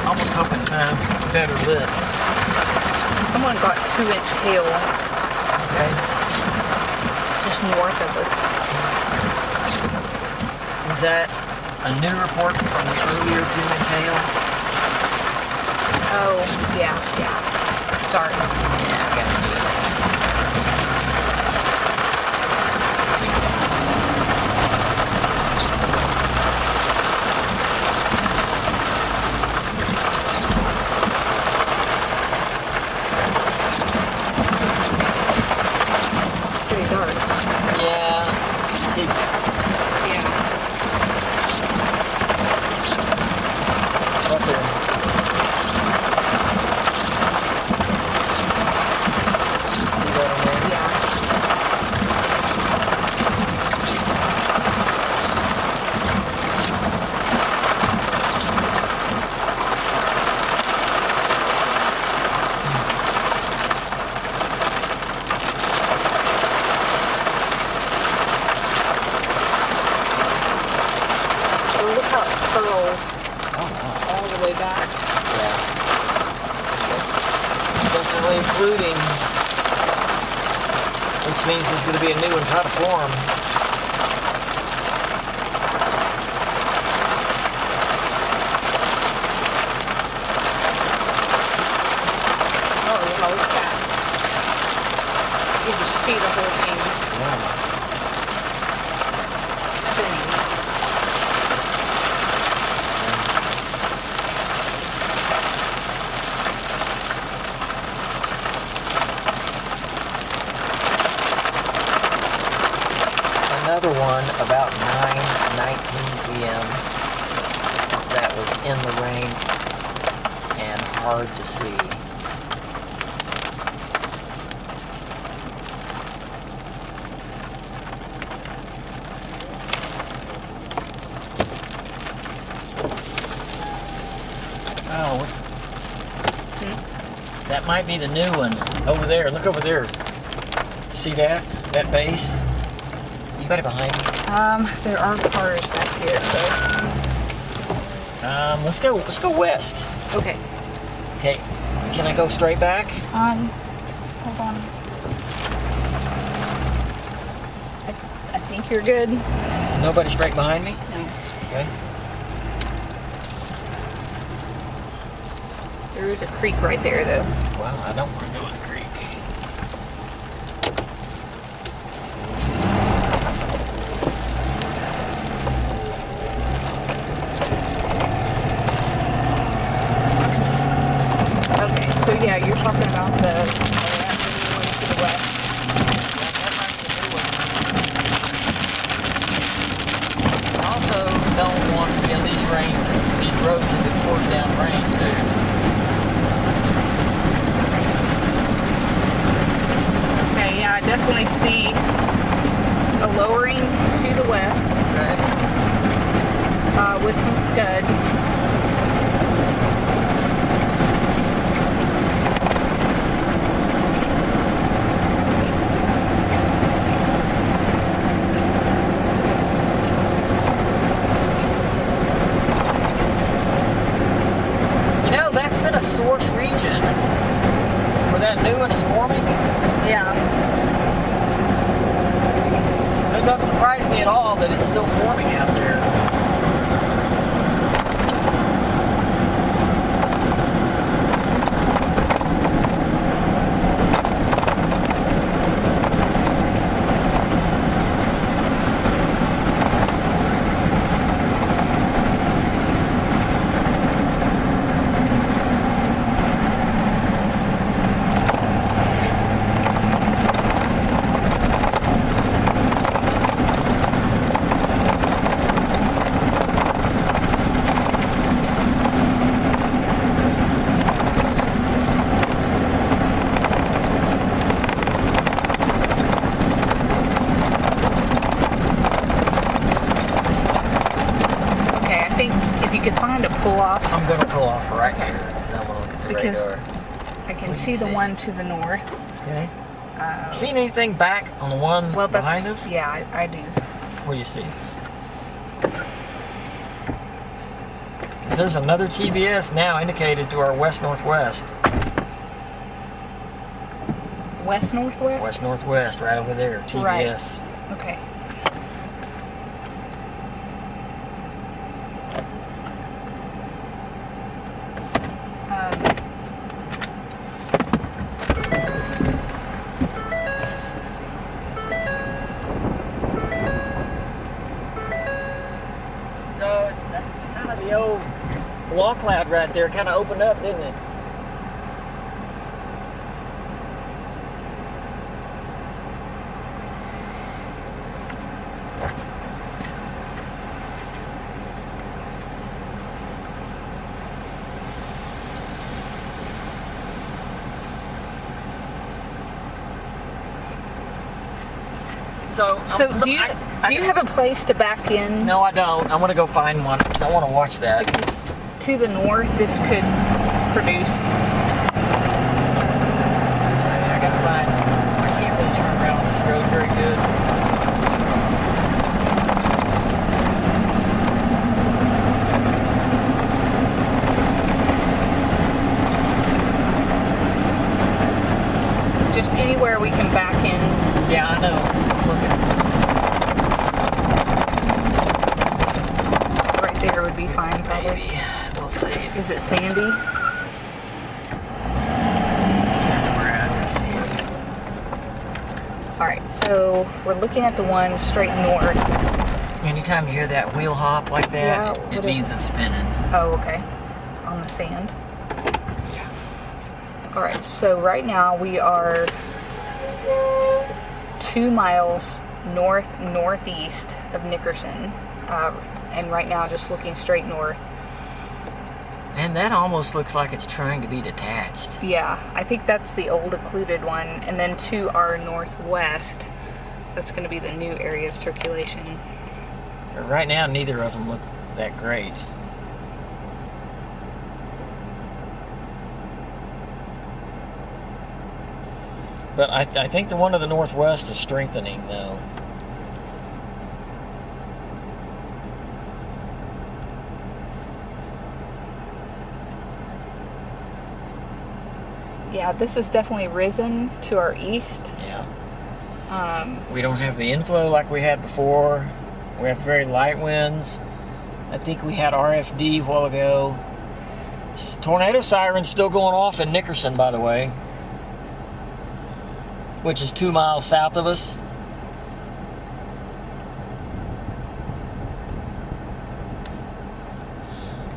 Almost hoping it does. It's better lit. Someone got 2-inch hail Okay. just north of us. Was that a new report from the earlier 2-inch hail? Oh, yeah. Sorry. Yeah, I got it. Pretty dark. Yeah. See, Yeah. up there. See that on there? Yeah. So look how it curls Oh, wow. all the way back. Yeah. Definitely including, which means there's going to be a new one try to form. Oh, yeah, look at that. You can see the whole thing Yeah. spinning. Another one about 9:19 p.m. that was in the rain and hard to see. Oh, that might be the new one over there. Look over there. See that? That base? You got it behind me. There are cars back here, Let's go west. so. Okay. Okay, can I go straight back? Hold on. I think you're good. Nobody straight behind me? No. Okay. There is a creek right there, though. Well, I don't want to go in the creek. Okay, so yeah, you're talking about the one to the west. I also don't want to be on these rains, these roads that get poured down rain too. Okay, yeah, I definitely see a lowering to the west Okay. with some scud. You know, that's been a source region where that new one is forming. Yeah. So it doesn't surprise me at all that it's still forming out there. pull off. I'm going to pull off right Okay. here because I want to look at the Because radar. I can What do see you the see? one to the north. Okay. Seen anything back on the one Well, behind that's us? yeah, I do. What do you see? 'Cause there's another TVS now indicated to our west-northwest. West-northwest? West-northwest, right over there, TVS. Right. Okay. So that's kind of the old wall cloud right there. Kind of opened up, didn't it? So do you have a place to back in? No, I don't. I want to go find one because I want to watch that. Because to the north, this could produce. I gotta find. I can't really turn around on this road very good. Just anywhere we can back in. Yeah, I know. Look at Right there would be fine, probably. maybe. We'll see. Is it sandy? We're at All right, so we're looking at the one straight north. anytime you hear that wheel hop like that, Yeah, it what means is it's spinning. Oh, okay. On the sand. Yeah. All right, so right now we are 2 miles northeast of Nickerson, and right now just looking straight north. And that almost looks like it's trying to be detached. Yeah, I think that's the old occluded one, and then to our northwest, that's going to be the new area of circulation. But right now, neither of them look that great. But I think the one to the northwest is strengthening, though. Yeah, this has definitely risen to our east. Yeah. We don't have the inflow like we had before. We have very light winds. I think we had RFD a while ago. Tornado siren's still going off in Nickerson, by the way, which is 2 miles south of us.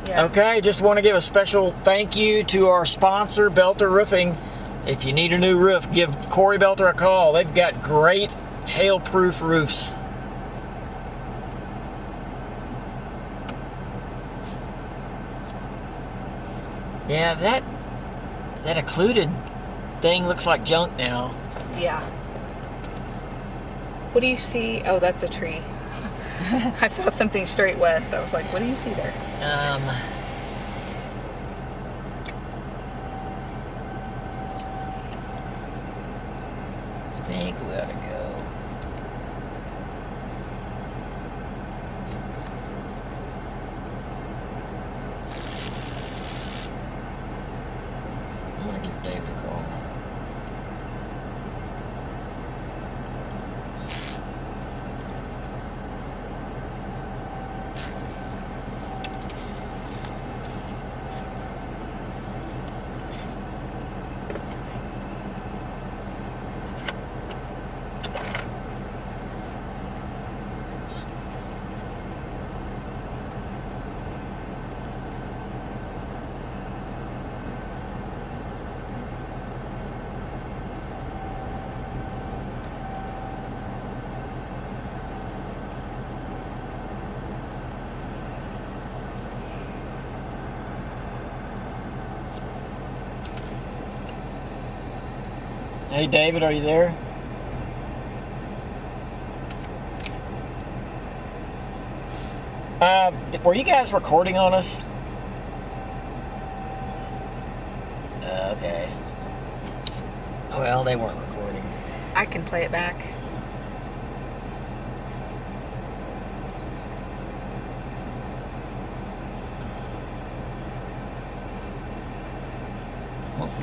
Yeah. Okay, just want to give a special thank you to our sponsor, Belter Roofing. If you need a new roof, give Corey Belter a call. They've got great hail-proof roofs. Yeah, that occluded thing looks like junk now. Yeah. What do you see? Oh, that's a tree. I saw something straight west. I was like, what do you see there? I think we ought to go. I'm gonna give David a call. Hey David, are you there? Were you guys recording on us? Okay. Well, they weren't recording. I can play it back.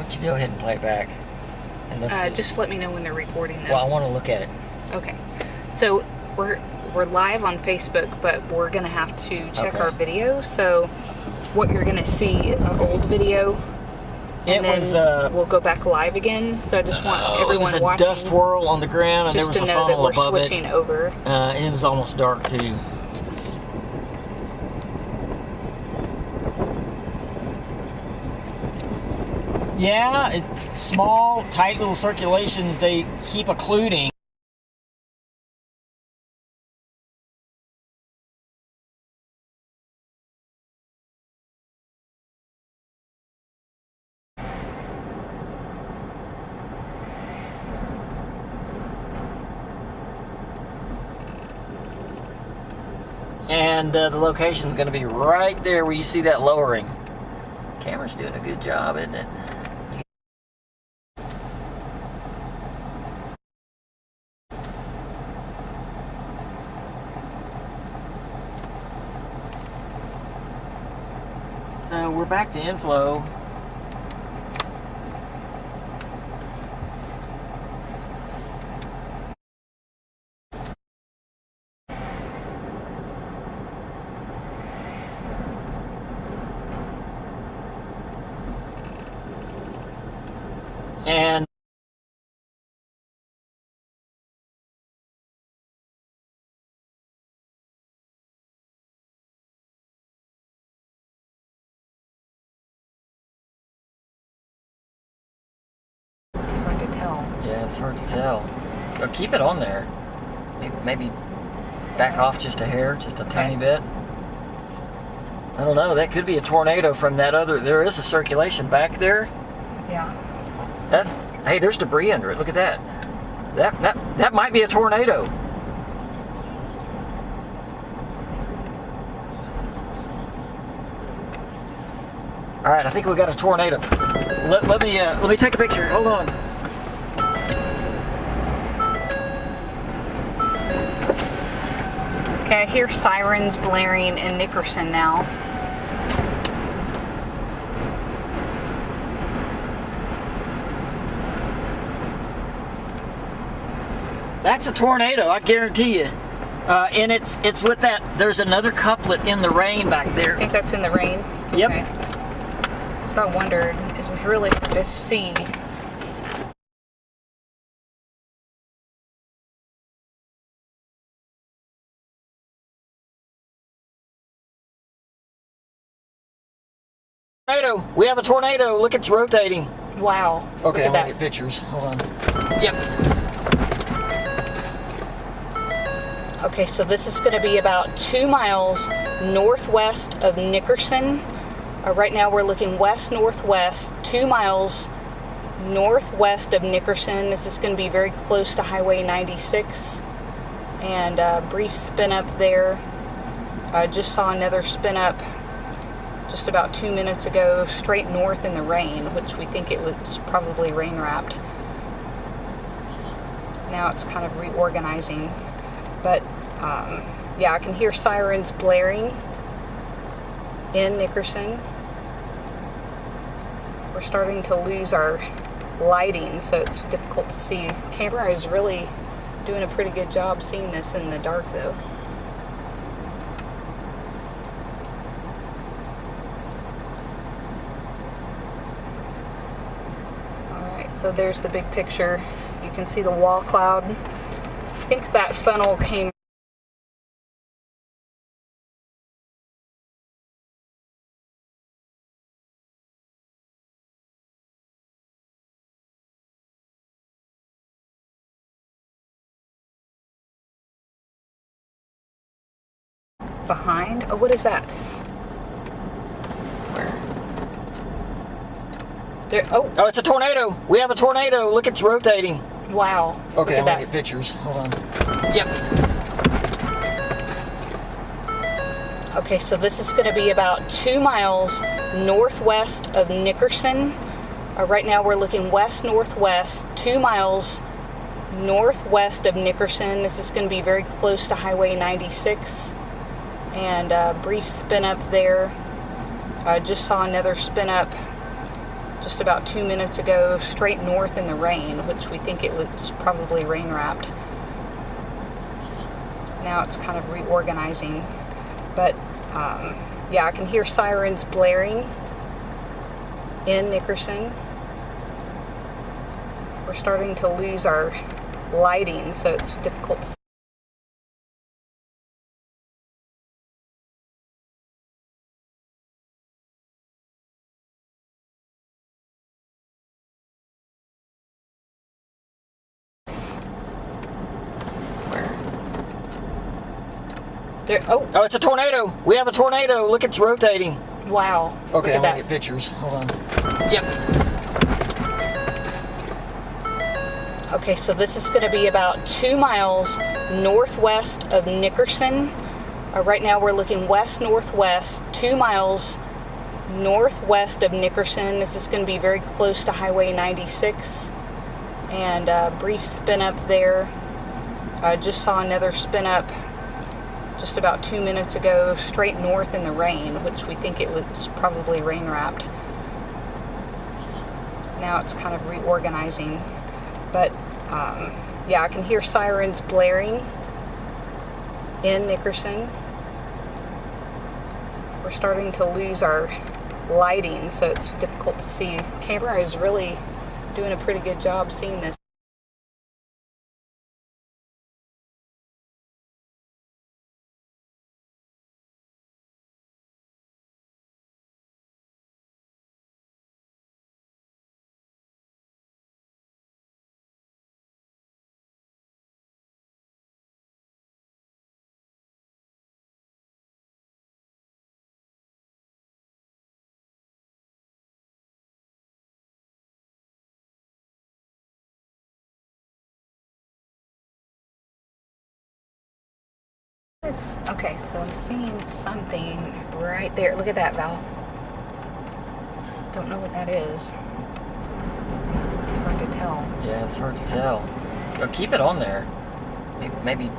don't you go ahead and play it back? And let's see. Just let me know when they're recording them. Well, I want to look at it. Okay. So we're live on Facebook, but we're gonna have to check our video. So what you're gonna see is old video. And we'll go back live again. So I just want everyone watching. It was a dust whirl on the ground, and there was a funnel above it. Just to know that we're switching over. It was almost dark too. Yeah, it's small, tight little circulations. They keep occluding. And the location is going to be right there where you see that lowering. Camera's doing a good job, isn't it? So we're back to inflow. And hard to tell. Yeah, it's hard to tell. But keep it on there. Maybe back off just a hair, just a tiny bit. I don't know. That could be a tornado from that other. There is a circulation back there. Yeah. Hey, there's debris under it. Look at that. That might be a tornado. All right, I think we got a tornado. Let me take a picture. Hold on. Okay, I hear sirens blaring in Nickerson now. That's a tornado, I guarantee you. And it's with that. There's another couplet in the rain back there. I think that's in the rain. Yep. Okay. That's what I wondered. Is we really to see. Tornado. We have a tornado. Look, it's rotating. Wow. Okay, I'm look gonna at get pictures. Hold on. Yep. Okay, so this is going to be about 2 miles northwest of Nickerson. Right now we're looking west-northwest, 2 miles northwest of Nickerson. This is going to be very close to Highway 96. And brief spin up there. I just saw another spin up just about 2 minutes ago, straight north in the rain, which we think it was probably rain wrapped. Now it's kind of reorganizing. But yeah, I can hear sirens blaring in Nickerson. We're starting to lose our lighting, so it's difficult to see. Camera is really doing a pretty good job seeing this in the dark, though. Alright, so there's the big picture. You can see the wall cloud. I think that funnel came behind. Oh, what is that? Where? There. Oh, it's a tornado. We have a tornado. Look, it's rotating. wow. Okay, I'm look gonna at get pictures. Hold on. Yep. Okay, so this is going to be about 2 miles northwest of Nickerson. Right now we're looking west-northwest, 2 miles northwest of Nickerson. This is going to be very close to Highway 96. And brief spin up there. I just saw another spin up just about 2 minutes ago, straight north in the rain, which we think it was probably rain wrapped. Now it's kind of reorganizing, but yeah, I can hear sirens blaring in Nickerson. We're starting to lose our lighting, so it's difficult to see. There, oh, it's a tornado. We have a tornado. Look, it's rotating. wow. Okay, I'm Look gonna at get that. pictures. Hold on. Yep. Okay, so this is going to be about 2 miles northwest of Nickerson. Right now we're looking west-northwest, 2 miles northwest of Nickerson. This is going to be very close to Highway 96. And brief spin up there. I just saw another spin up just about 2 minutes ago, straight north in the rain, which we think it was probably rain wrapped. Now it's kind of reorganizing, but yeah, I can hear sirens blaring in Nickerson. We're starting to lose our lighting, so it's difficult to see. Camera is really doing a pretty good job seeing this. Okay, so I'm seeing something right there. Look at that, Val. Don't know what that is. It's hard to tell. Yeah, it's hard to tell. Oh, keep it on there. Maybe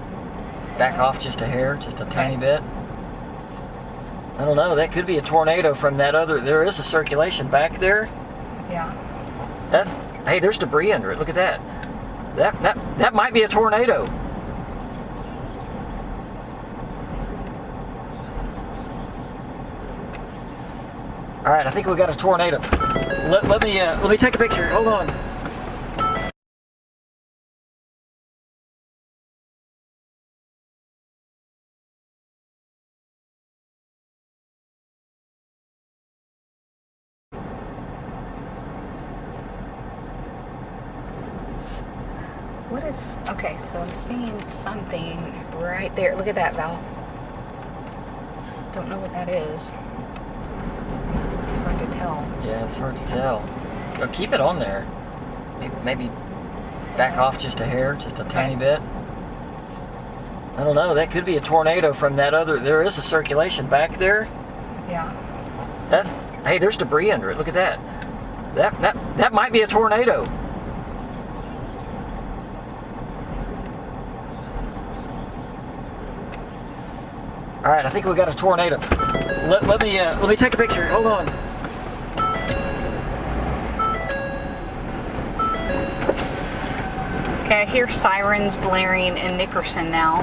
back off just a hair, just a tiny bit. I don't know. That could be a tornado from that other. There is a circulation back there. Yeah. Hey, there's debris under it. Look at that. That might be a tornado. All right, I think we got a tornado. Let me take a picture. Hold on. What is, okay, so I'm seeing something right there. Look at that, Val. Don't know what that is. It's hard to tell. Yeah, it's hard to tell. Oh, keep it on there. Maybe back off just a hair, just a tiny bit. I don't know. That could be a tornado from that other. There is a circulation back there. Yeah. Hey, there's debris under it. Look at that. That might be a tornado. All right, I think we got a tornado. Let me take a picture. Hold on. Okay, I hear sirens blaring in Nickerson now.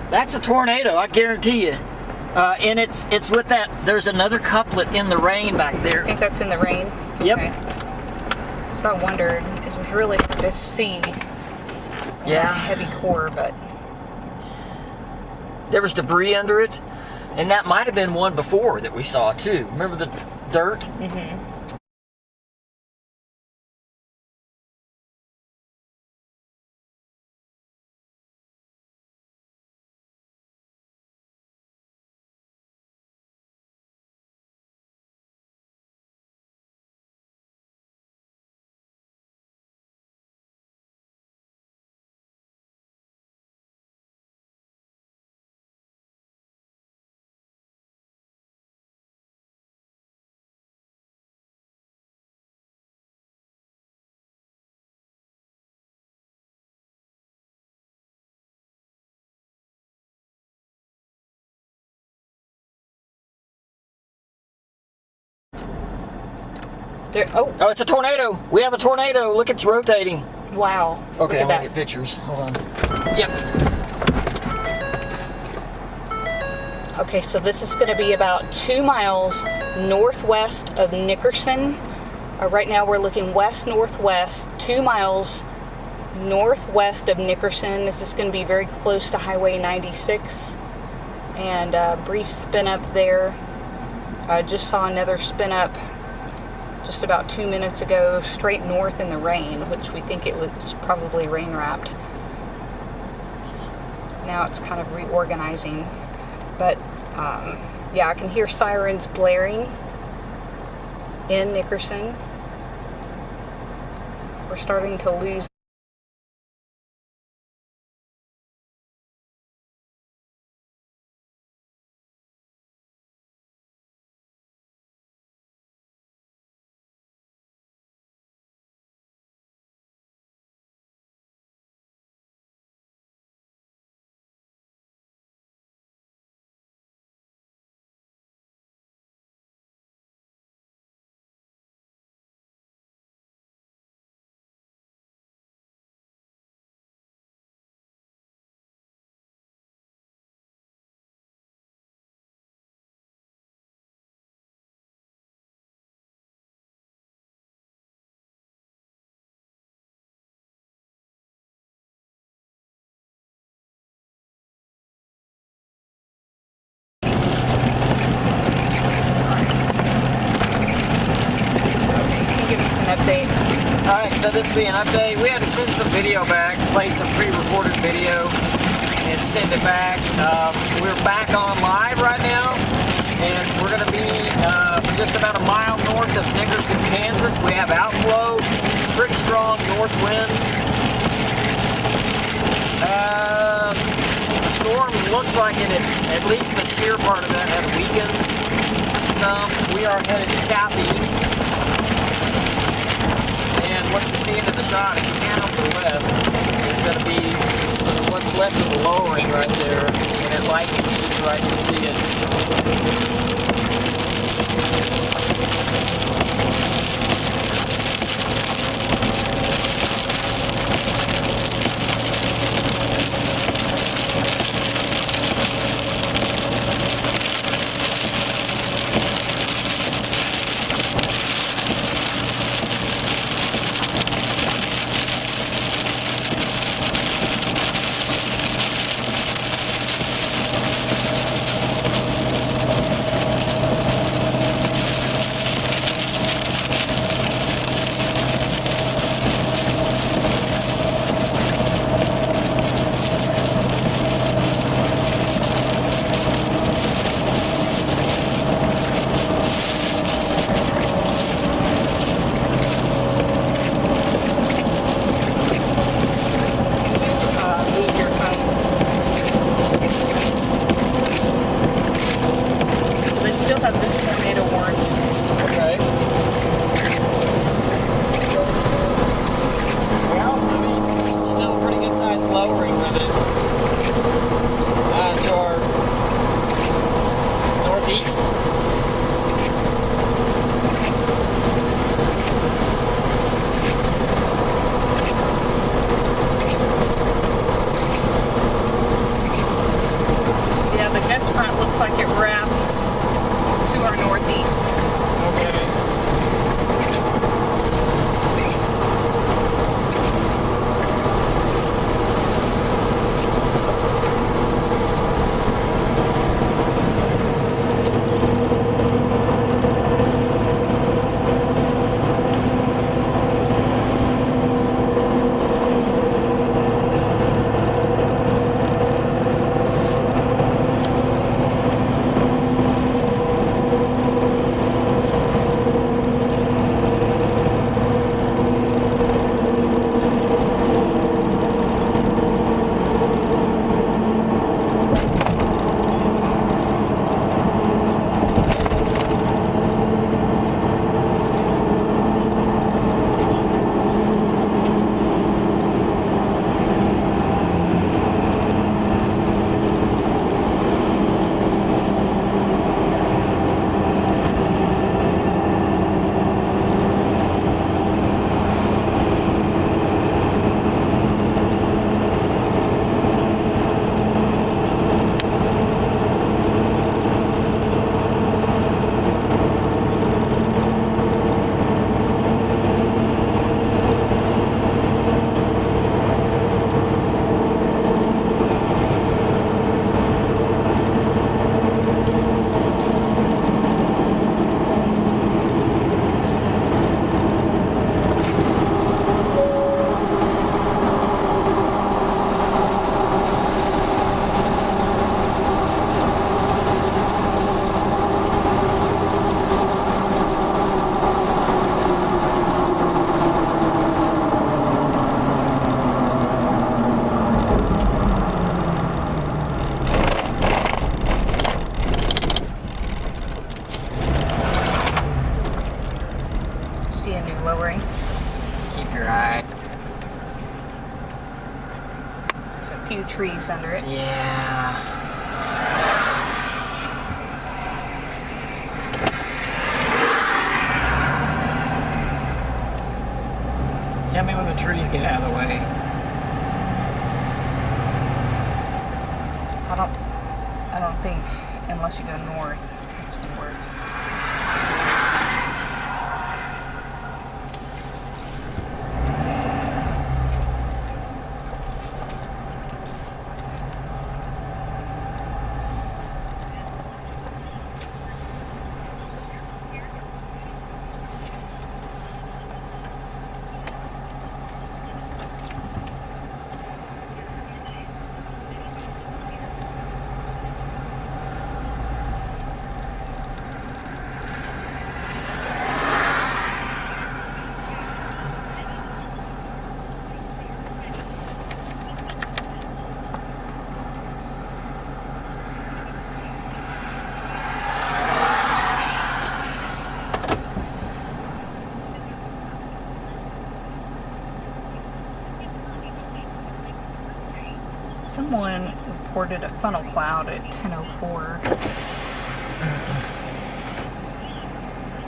That's a tornado, I guarantee you. And it's with that. There's another couplet in the rain back there. I think that's in the rain. Yep. Okay. That's what I wondered. Is was really hard to see. Yeah. Heavy core, but there was debris under it, and that might have been one before that we saw too. Remember the dirt? mm-hmm. There, oh, Oh, it's a tornado. We have a tornado. Look, it's rotating. wow. Okay, Look I'm at gonna that. get pictures. Hold on. Yep. Okay, so this is going to be about 2 miles northwest of Nickerson. Right now we're looking west-northwest, 2 miles northwest of Nickerson. This is going to be very close to Highway 96. And brief spin up there. I just saw another spin up just about 2 minutes ago, straight north in the rain, which we think it was probably rain wrapped. Now it's kind of reorganizing. But yeah, I can hear sirens blaring in Nickerson. We're starting to lose. Update. Alright, so this will be an update. We had to send some video back, play some pre-recorded video, and send it back. We're back on live right now, and we're going to be just about a mile north of Nickerson, Kansas. We have outflow, pretty strong north winds. The storm looks like it, at least the sheer part of that, has weakened some. We are headed southeast. And what you're seeing in the shot, if you pan over the left, is going to be what's left of the lowering right there. And that light is right, you see it. See a new lowering. Keep your eye. There's a few trees under it. Yeah. Tell me when the trees get out of the way. I don't think, unless you go north, it's gonna work. Someone reported a funnel cloud at 10:04.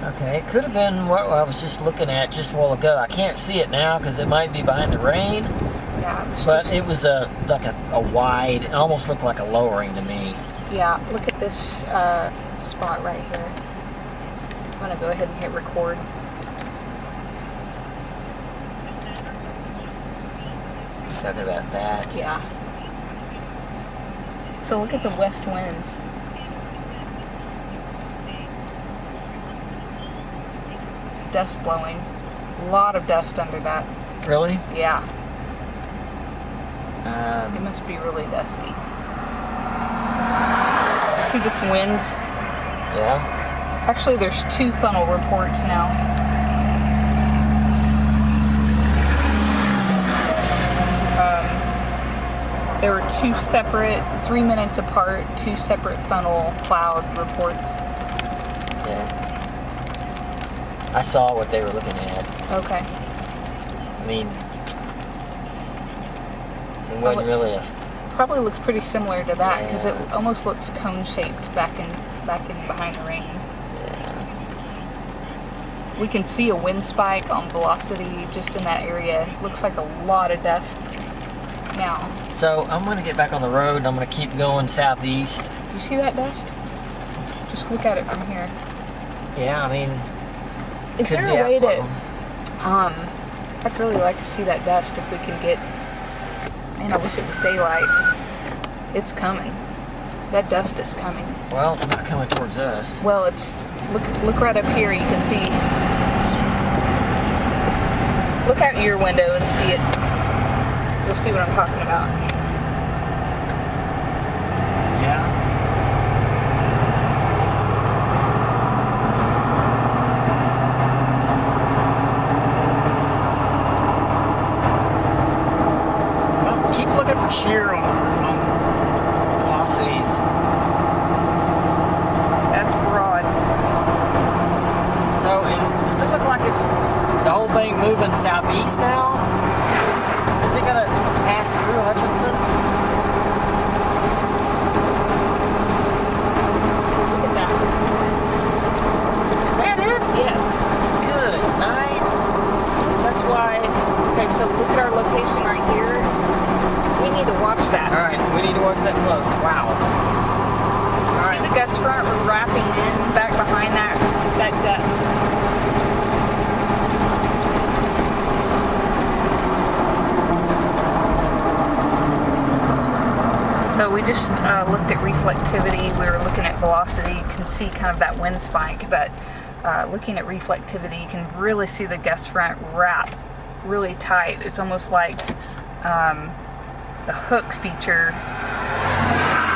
Okay, it could have been what I was just looking at just a while ago. I can't see it now because it might be behind the rain. Yeah, But it was like a wide, it almost looked like a lowering to me. Yeah, look at this spot right here. I'm gonna go ahead and hit record. Talking about that. Yeah. So look at the west winds. It's dust blowing. A lot of dust under that. Really? Yeah. It must be really dusty. See this wind? Yeah. Actually, there's 2 funnel reports now. There were 2 separate, 3 minutes apart, 2 separate funnel cloud reports. Yeah. I saw what they were looking at. Okay. I mean, it wasn't really a... Probably looks pretty similar to that because Yeah. it almost looks cone-shaped back in behind the rain. Yeah. We can see a wind spike on velocity just in that area. Looks like a lot of dust now. So I'm going to get back on the road and I'm going to keep going southeast. You see that dust? Just look at it from here. Yeah, I mean, Is could there be a way to, outflow. I'd really like to see that dust if we can get, man, I wish it was daylight. It's coming. That dust is coming. Well, it's not coming towards us. Well, it's, look right up here, you can see. Look out your window and see it. You'll see what I'm talking about. Yeah. Well, keep looking for shear on velocities. That's broad. So does it look like it's the whole thing moving southeast now? Is it gonna pass through Hutchinson? Look at that. Is that it? Yes. Good night. That's why. Okay, so look at our location right here. We need to watch that. All right, we need to watch that close. Wow. All See right. the gust front wrapping in back behind that dust. So we just looked at reflectivity. We were looking at velocity. You can see kind of that wind spike, but looking at reflectivity, you can really see the gust front wrap really tight. It's almost like the hook feature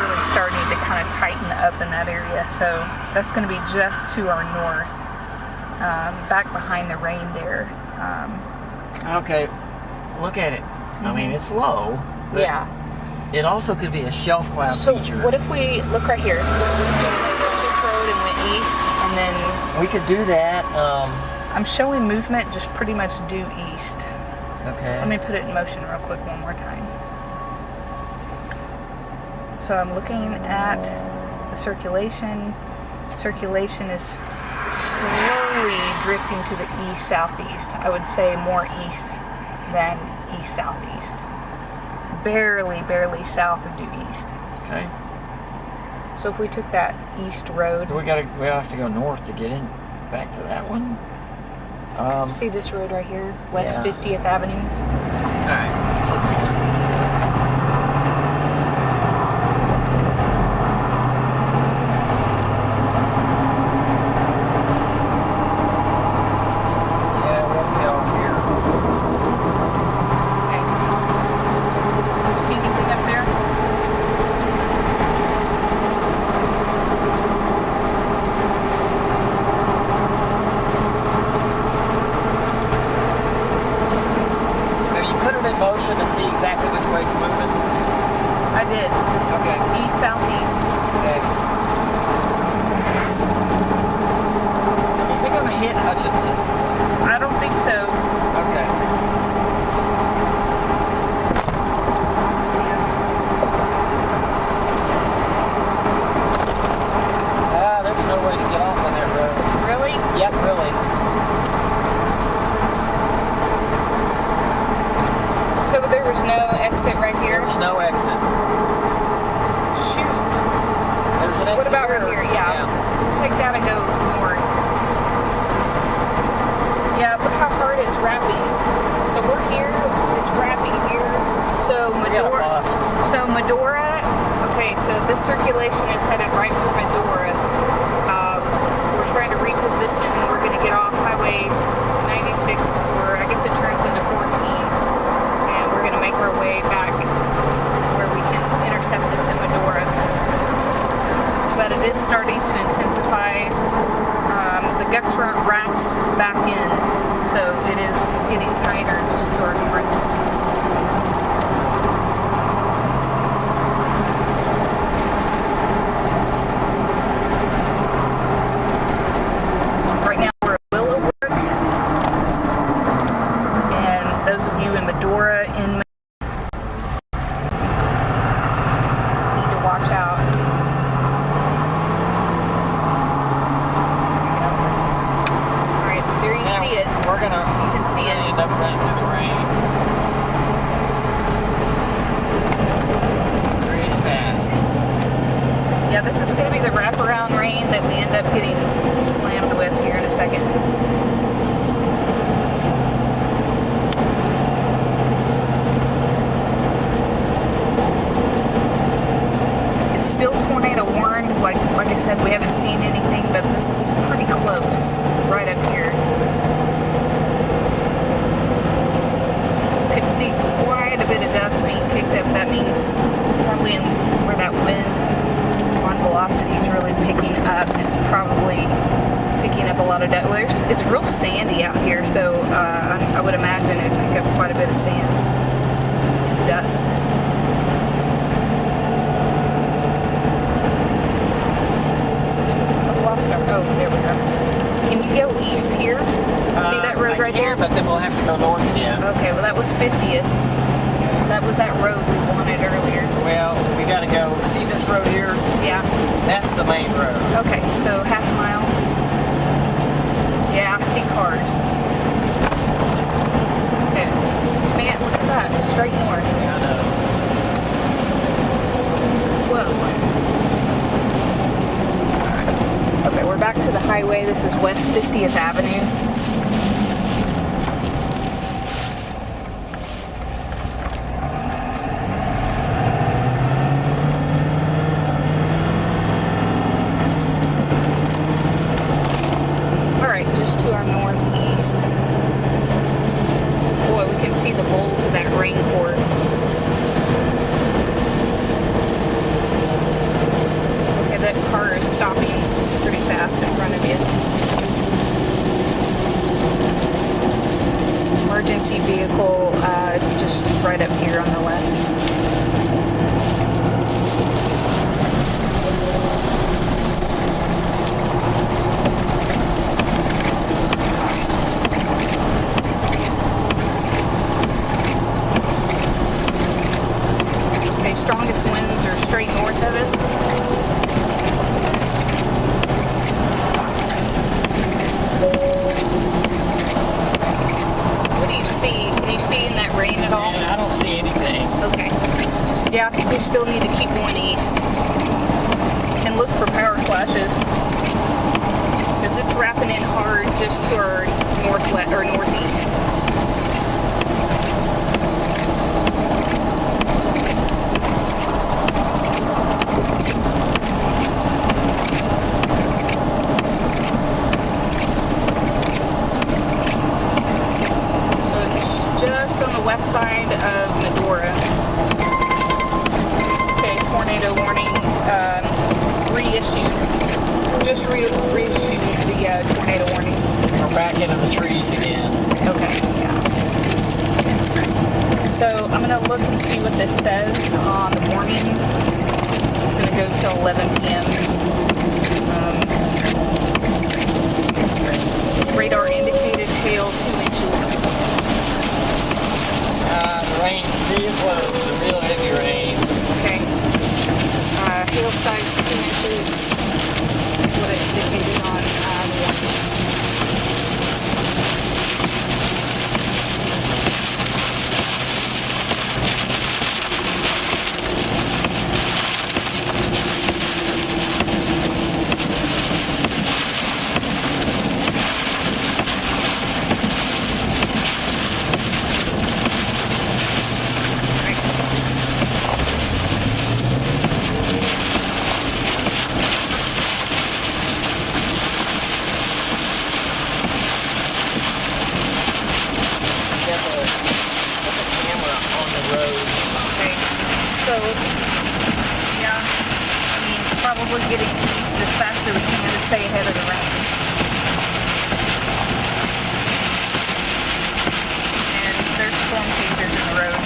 really starting to kind of tighten up in that area. So that's going to be just to our north, back behind the rain there. Okay, look at it. I mean, it's low. But Yeah. it also could be a shelf cloud So feature. what if we look right here? We took this road and went east, and then We could do that. I'm showing movement just pretty much due east. Okay. Let me put it in motion real quick one more time. So I'm looking at the circulation. Circulation is slowly drifting to the east-southeast. I would say more east than east-southeast. Barely south of due east. Okay. So if we took that east road, We have to go north to get in back to that one. see this road right here, West Yeah. 50th Avenue. All right. Let's look. Yeah, we have to get off here. Okay. See anything up there? Have you put it in motion to see exactly which way it's moving? I did. Okay. East, southeast. Okay. Is it going to hit Hutchinson? I don't think so. Okay. There's no way to get off on that road. Really? Yep, really. So there was no exit right here? There's no exit. Shoot. There's an exit. What about right here? Yeah. Take that and go north. Yeah, look how hard it's wrapping. So we're here, it's wrapping here. So We got a Medora. bust. So Medora, okay, so this circulation is headed right for Medora. We're trying to reposition. We're going to get off Highway 96, or I guess it turns into 14, and we're going to make our way back where we can intercept this in Medora. But it is starting to intensify. The gust front wraps back in, so it is getting tighter just to our north. Right now we're at Willowbrook, and those of you in Medora need to watch out. Alright, there you Now, see it. We're going to You can see it. end up running through the rain. Pretty fast. Yeah, this is going to be the wraparound rain that we end up getting slammed with here in a second. It's still tornado warned. Like I said, we haven't seen anything, but this is pretty close right up here. Could see quite a bit of dust being kicked up. That means probably in where that wind on velocity is really picking up. It's probably picking up a lot of dust. Well, it's real sandy out here, so I would imagine it'd pick up quite a bit of sand, dust. I've lost our. Oh, there we go. Can you go east here? See that road right there? But then we'll have to go north again. Okay, well that was 50th. That was that road we wanted earlier. Well, we got to go. See this road here? Yeah. That's the main road. Okay, so half a mile. Yeah, I see cars. Okay. Man, look at that. Straight north. Yeah, I know. Whoa. Okay, we're back to the highway. This is West 50th Avenue. Alright, just to our northeast. Boy, we can see the bulge of that rain port. Okay, that car is stopping pretty fast in front of you. Emergency vehicle just right up here on the left. anything. Okay. Yeah, I think we still need to keep going east and look for power flashes because it's wrapping in hard just to our northwest or northeast. On the west side of Medora. Okay, tornado warning reissued. Just reissued the tornado warning. We're back into the trees again. Okay, yeah. So I'm gonna look and see what this says on the warning. It's gonna go till 11 p.m. Radar indicated hail 2 inches. Rain's real close, the real heavy rain. Okay. Hail size 2 inches. That's what it indicated on the warning. So, yeah, I mean, probably getting east as fast as we can to stay ahead of the rain. And there's storm chasers in the road.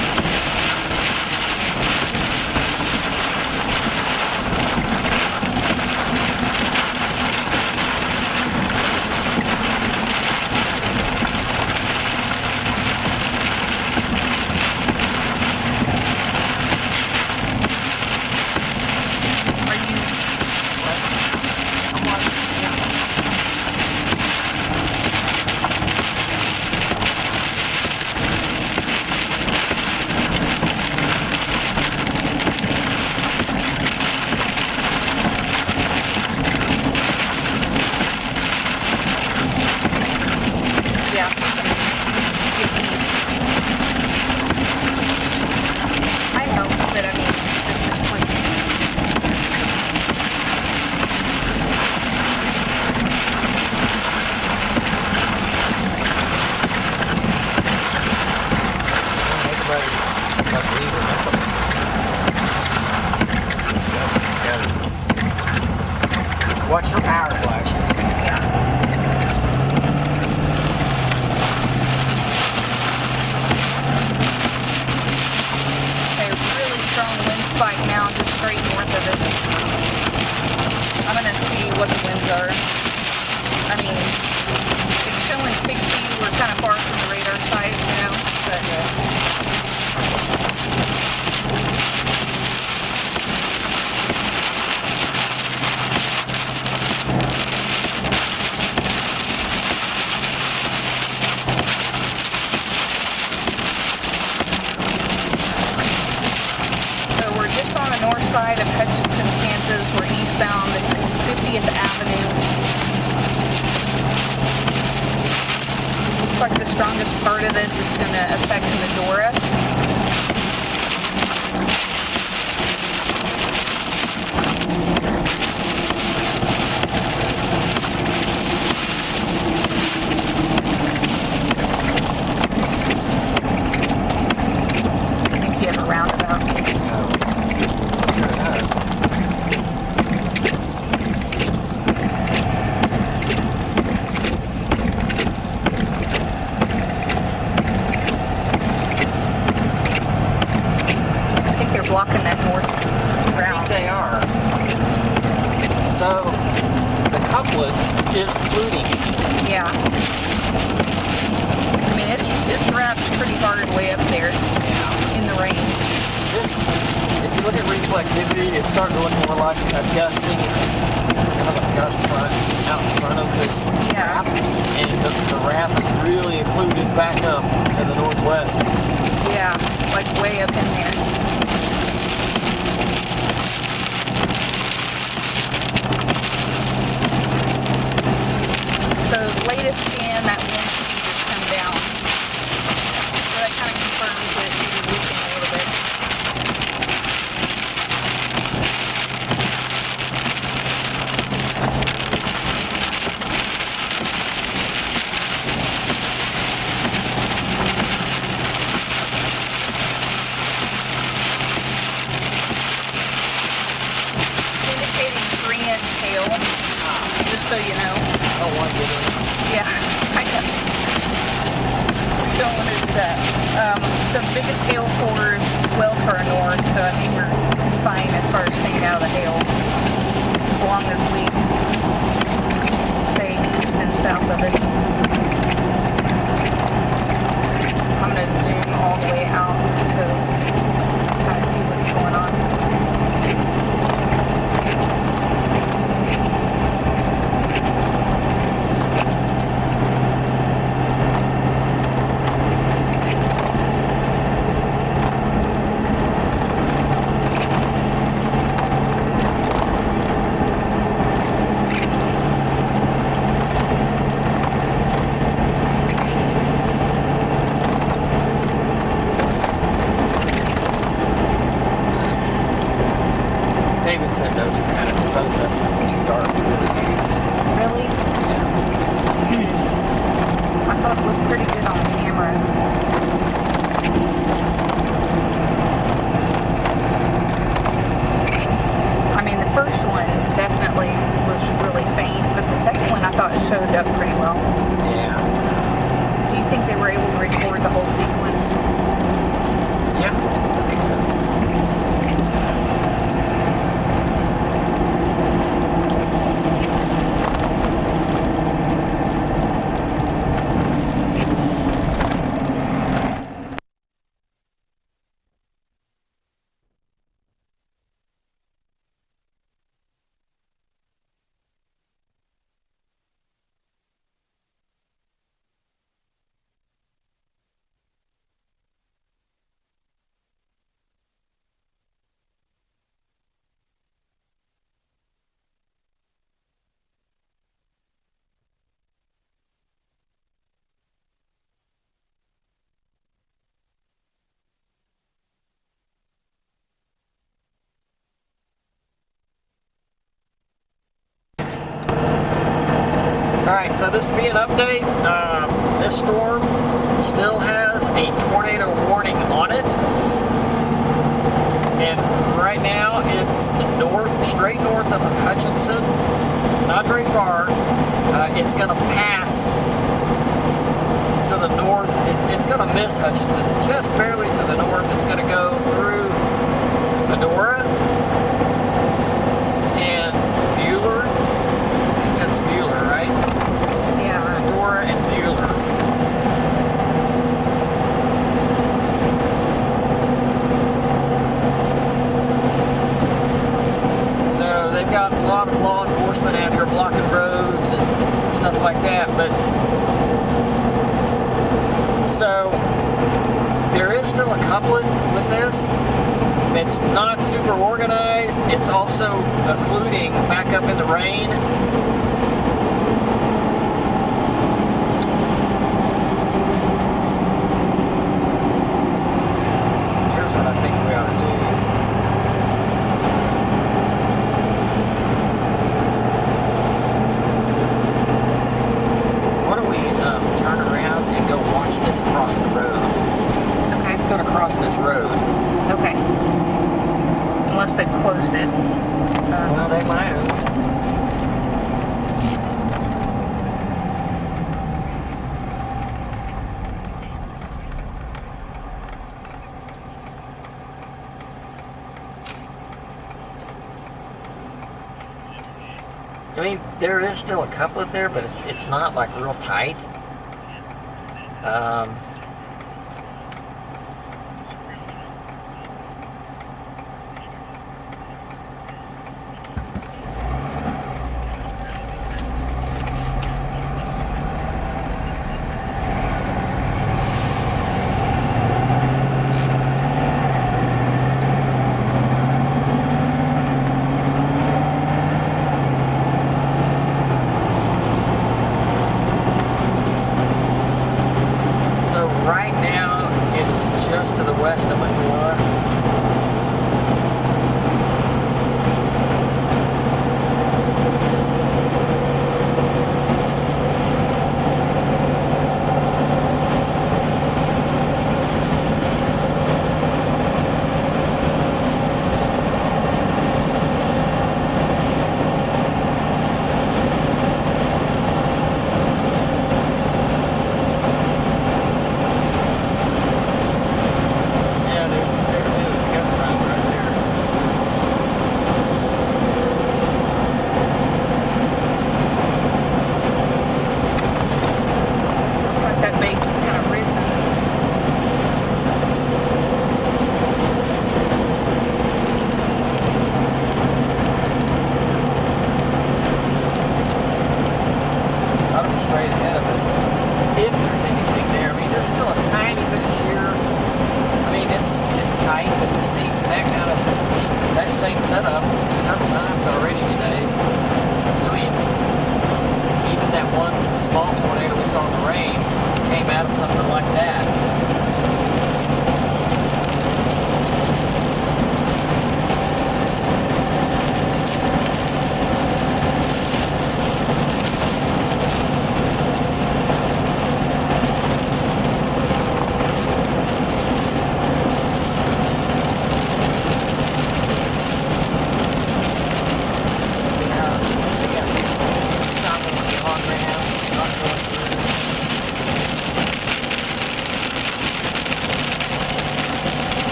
Watch for power flashes. Yeah. Okay, really strong wind spike now just straight north of us. I'm gonna see what the winds are. I mean, it's showing 60. We're kind of far from the radar site, you know, but north side of Hutchinson, Kansas. We're eastbound. This is 50th Avenue. Looks like the strongest part of this is going to affect Medora. I think you have a roundabout. Blocking that north route. I think they are. So the couplet is polluting. Yeah. I mean, it's wrapped pretty hard way up there in the rain. This, if you look at reflectivity, it's starting to look more like a gusting, kind of a gust front out in front of this wrap. And the wrap is really occluded back up to the north northwest. Yeah, like way up in there. So latest scan, that wind speed has come down. So that kind of confirms that it's maybe weakening a little bit. Indicating 3-inch hail, just so you know. I don't want to get in. Yeah, I know. We don't want to do that. The biggest hail core is well to our north, so I think we're fine as far as staying out of the hail. As long as we stay east and south of it. I'm going to zoom all the way out so kind of see what's going on. David said those are kind of both of them too dark to really use. Really? Yeah. I thought it looked pretty good on camera. I mean, the first one definitely was really faint, but the second one I thought showed up pretty well. Yeah. Do you think they were able to record the whole sequence? Yeah, I think so. Alright, so this will be an update. This storm still has a tornado warning on it. And right now it's north, straight north of Hutchinson. Not very far. It's going to pass to the north. It's going to miss Hutchinson just barely to the north. It's going to go through Medora and Bueller. I think that's Bueller, right? Yeah. Medora and Bueller. So they've got a lot of law enforcement out here blocking roads and stuff like that. But so there is still a couplet with this. It's not super organized. It's also occluding back up in the rain. Here's what I think we ought to do. Why don't we turn around and go watch this cross the road? Okay. It's going to cross this road. Okay. Unless they've closed it. Well, they might have. I mean, there is still a couplet there, but it's not like real tight. just to the west of Medora.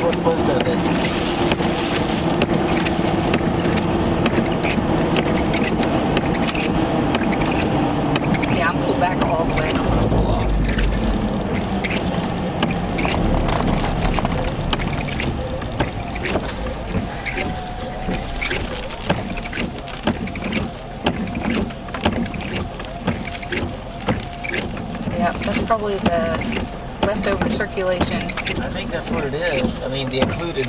What's left of it. Yeah, I'm pulled back all the way. I'm gonna pull off here. Yeah, that's probably the leftover circulation. I think that's what it is. I mean, the included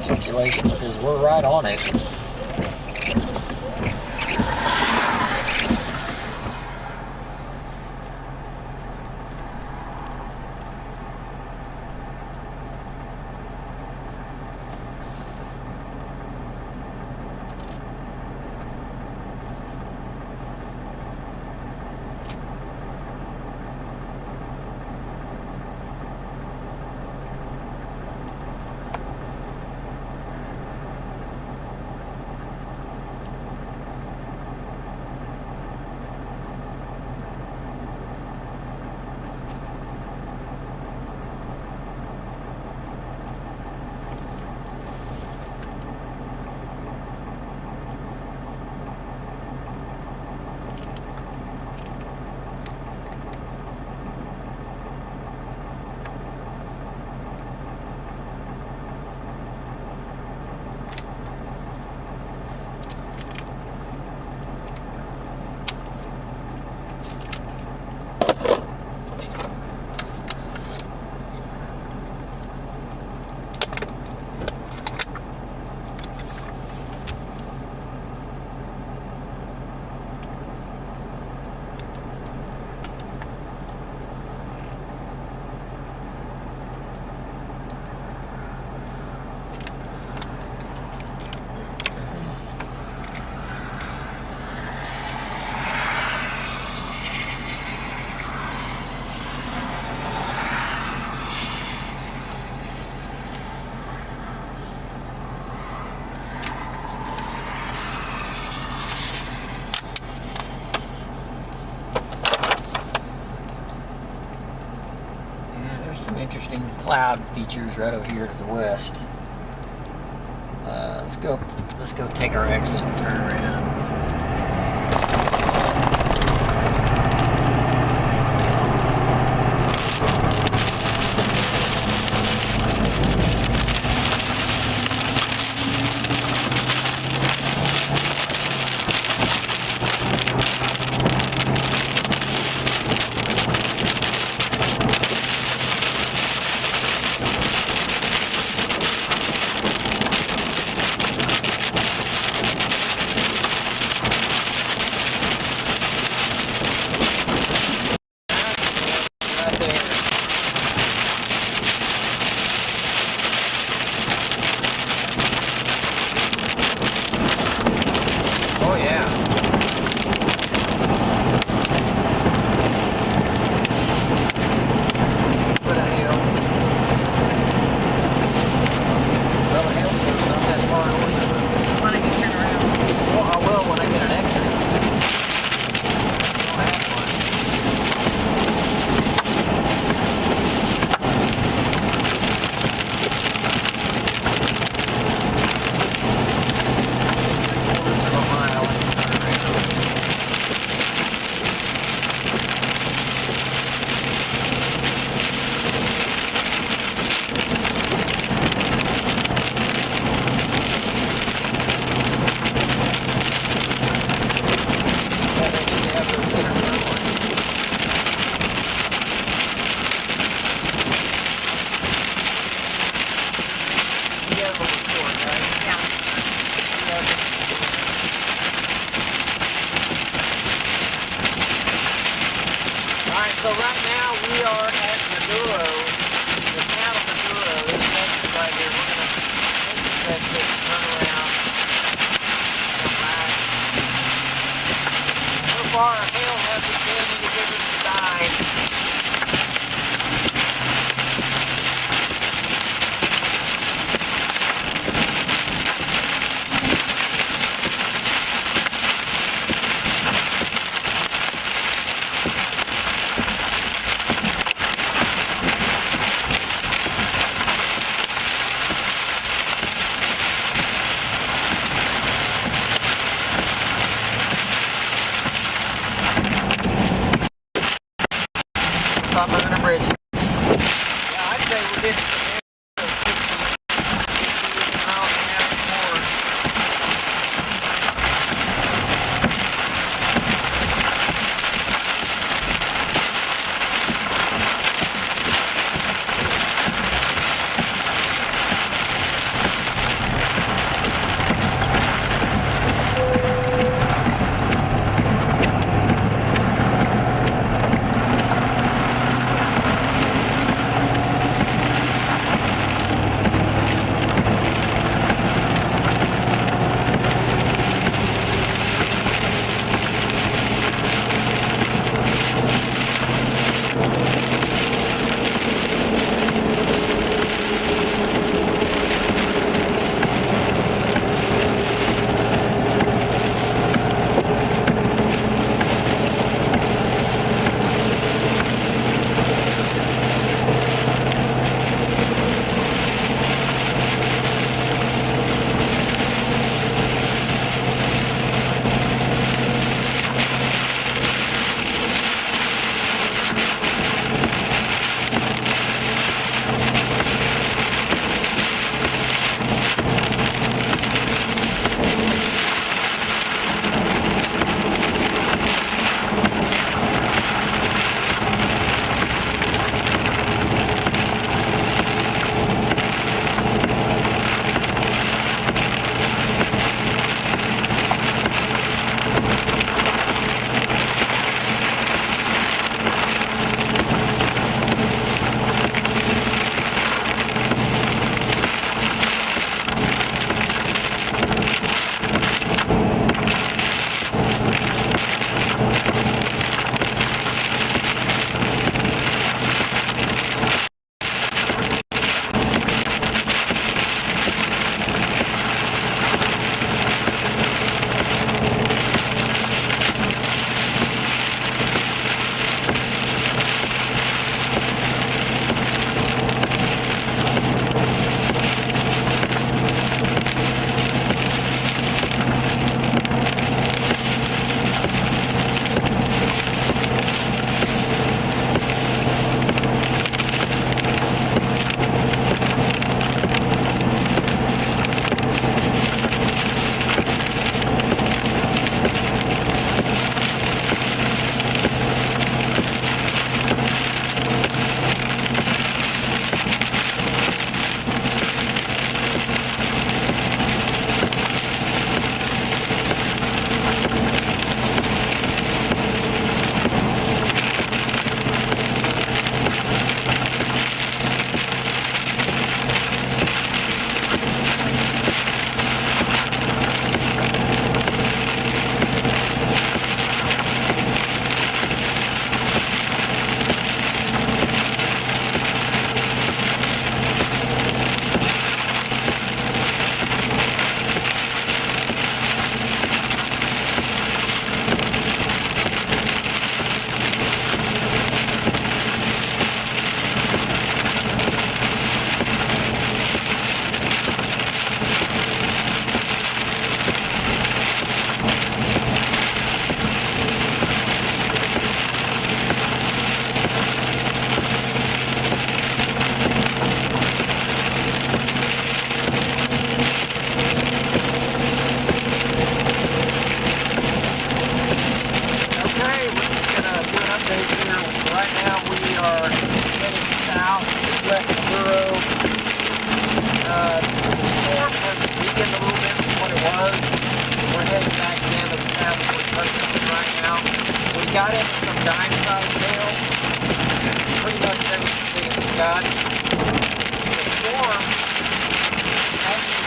circulation, because we're right on it. Some interesting cloud features right over here to the west. Let's go take our exit and turn around.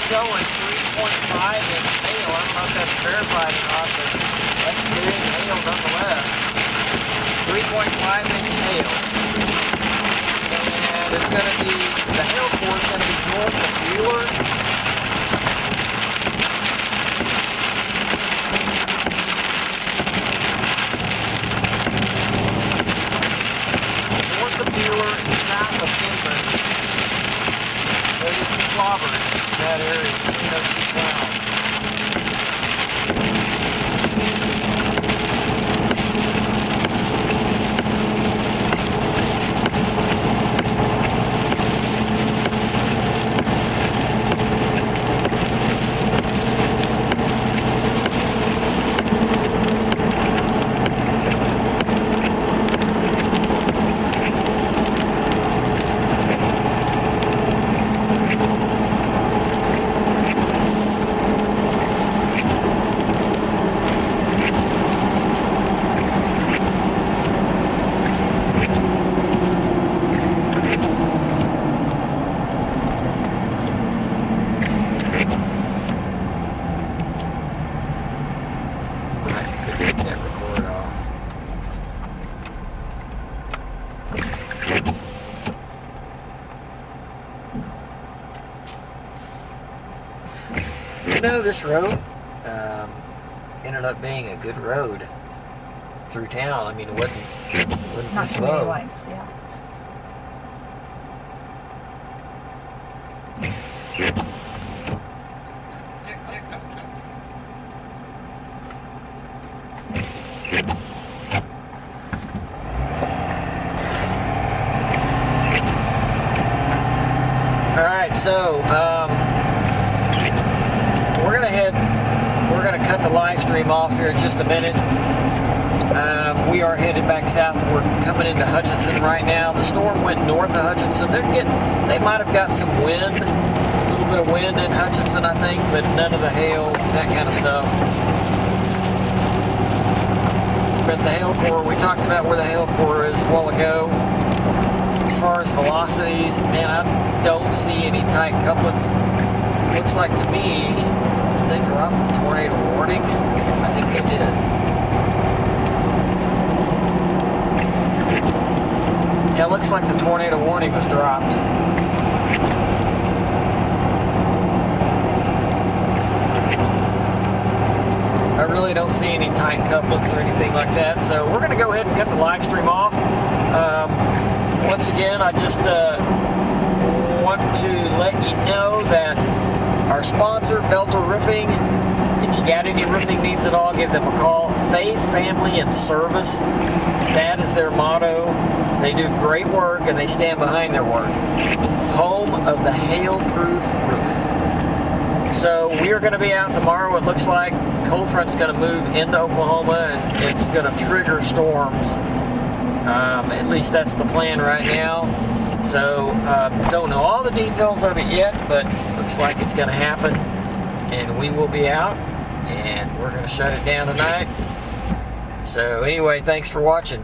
showing 3.5-inch hail. I don't know if that's verified or not, but that's big hail nonetheless. 3.5-inch hail. And it's going to be, the hail core is going to be north of Bueller. North of Bueller and south of Inman. So you can clobber that area between those two towns. You know, this road ended up being a good road through town. I mean, it wasn't Not too too many slow. lights, yeah. All right, so we're gonna cut the live stream off here in just a minute. We are headed back south. We're coming into Hutchinson right now. The storm went north of Hutchinson. They might have got some wind, a little bit of wind in Hutchinson, I think, but none of the hail, that kind of stuff. But the hail core, we talked about where the hail core is a while ago. As far as velocities, man, I don't see any tight couplets. Looks like to me, they dropped the tornado warning. I think they did. Yeah, it looks like the tornado warning was dropped. I really don't see any tight couplets or anything like that. So we're going to go ahead and cut the live stream off. Once again, I just want to let you know that our sponsor, Belter Roofing, if you got any roofing needs at all, give them a call. Faith, family, and service. That is their motto. They do great work and they stand behind their work. Home of the hail-proof roof. So we are going to be out tomorrow. It looks like cold front's going to move into Oklahoma and it's going to trigger storms. At least that's the plan right now. So don't know all the details of it yet, but looks like it's going to happen. And we will be out and we're going to shut it down tonight. So anyway, thanks for watching.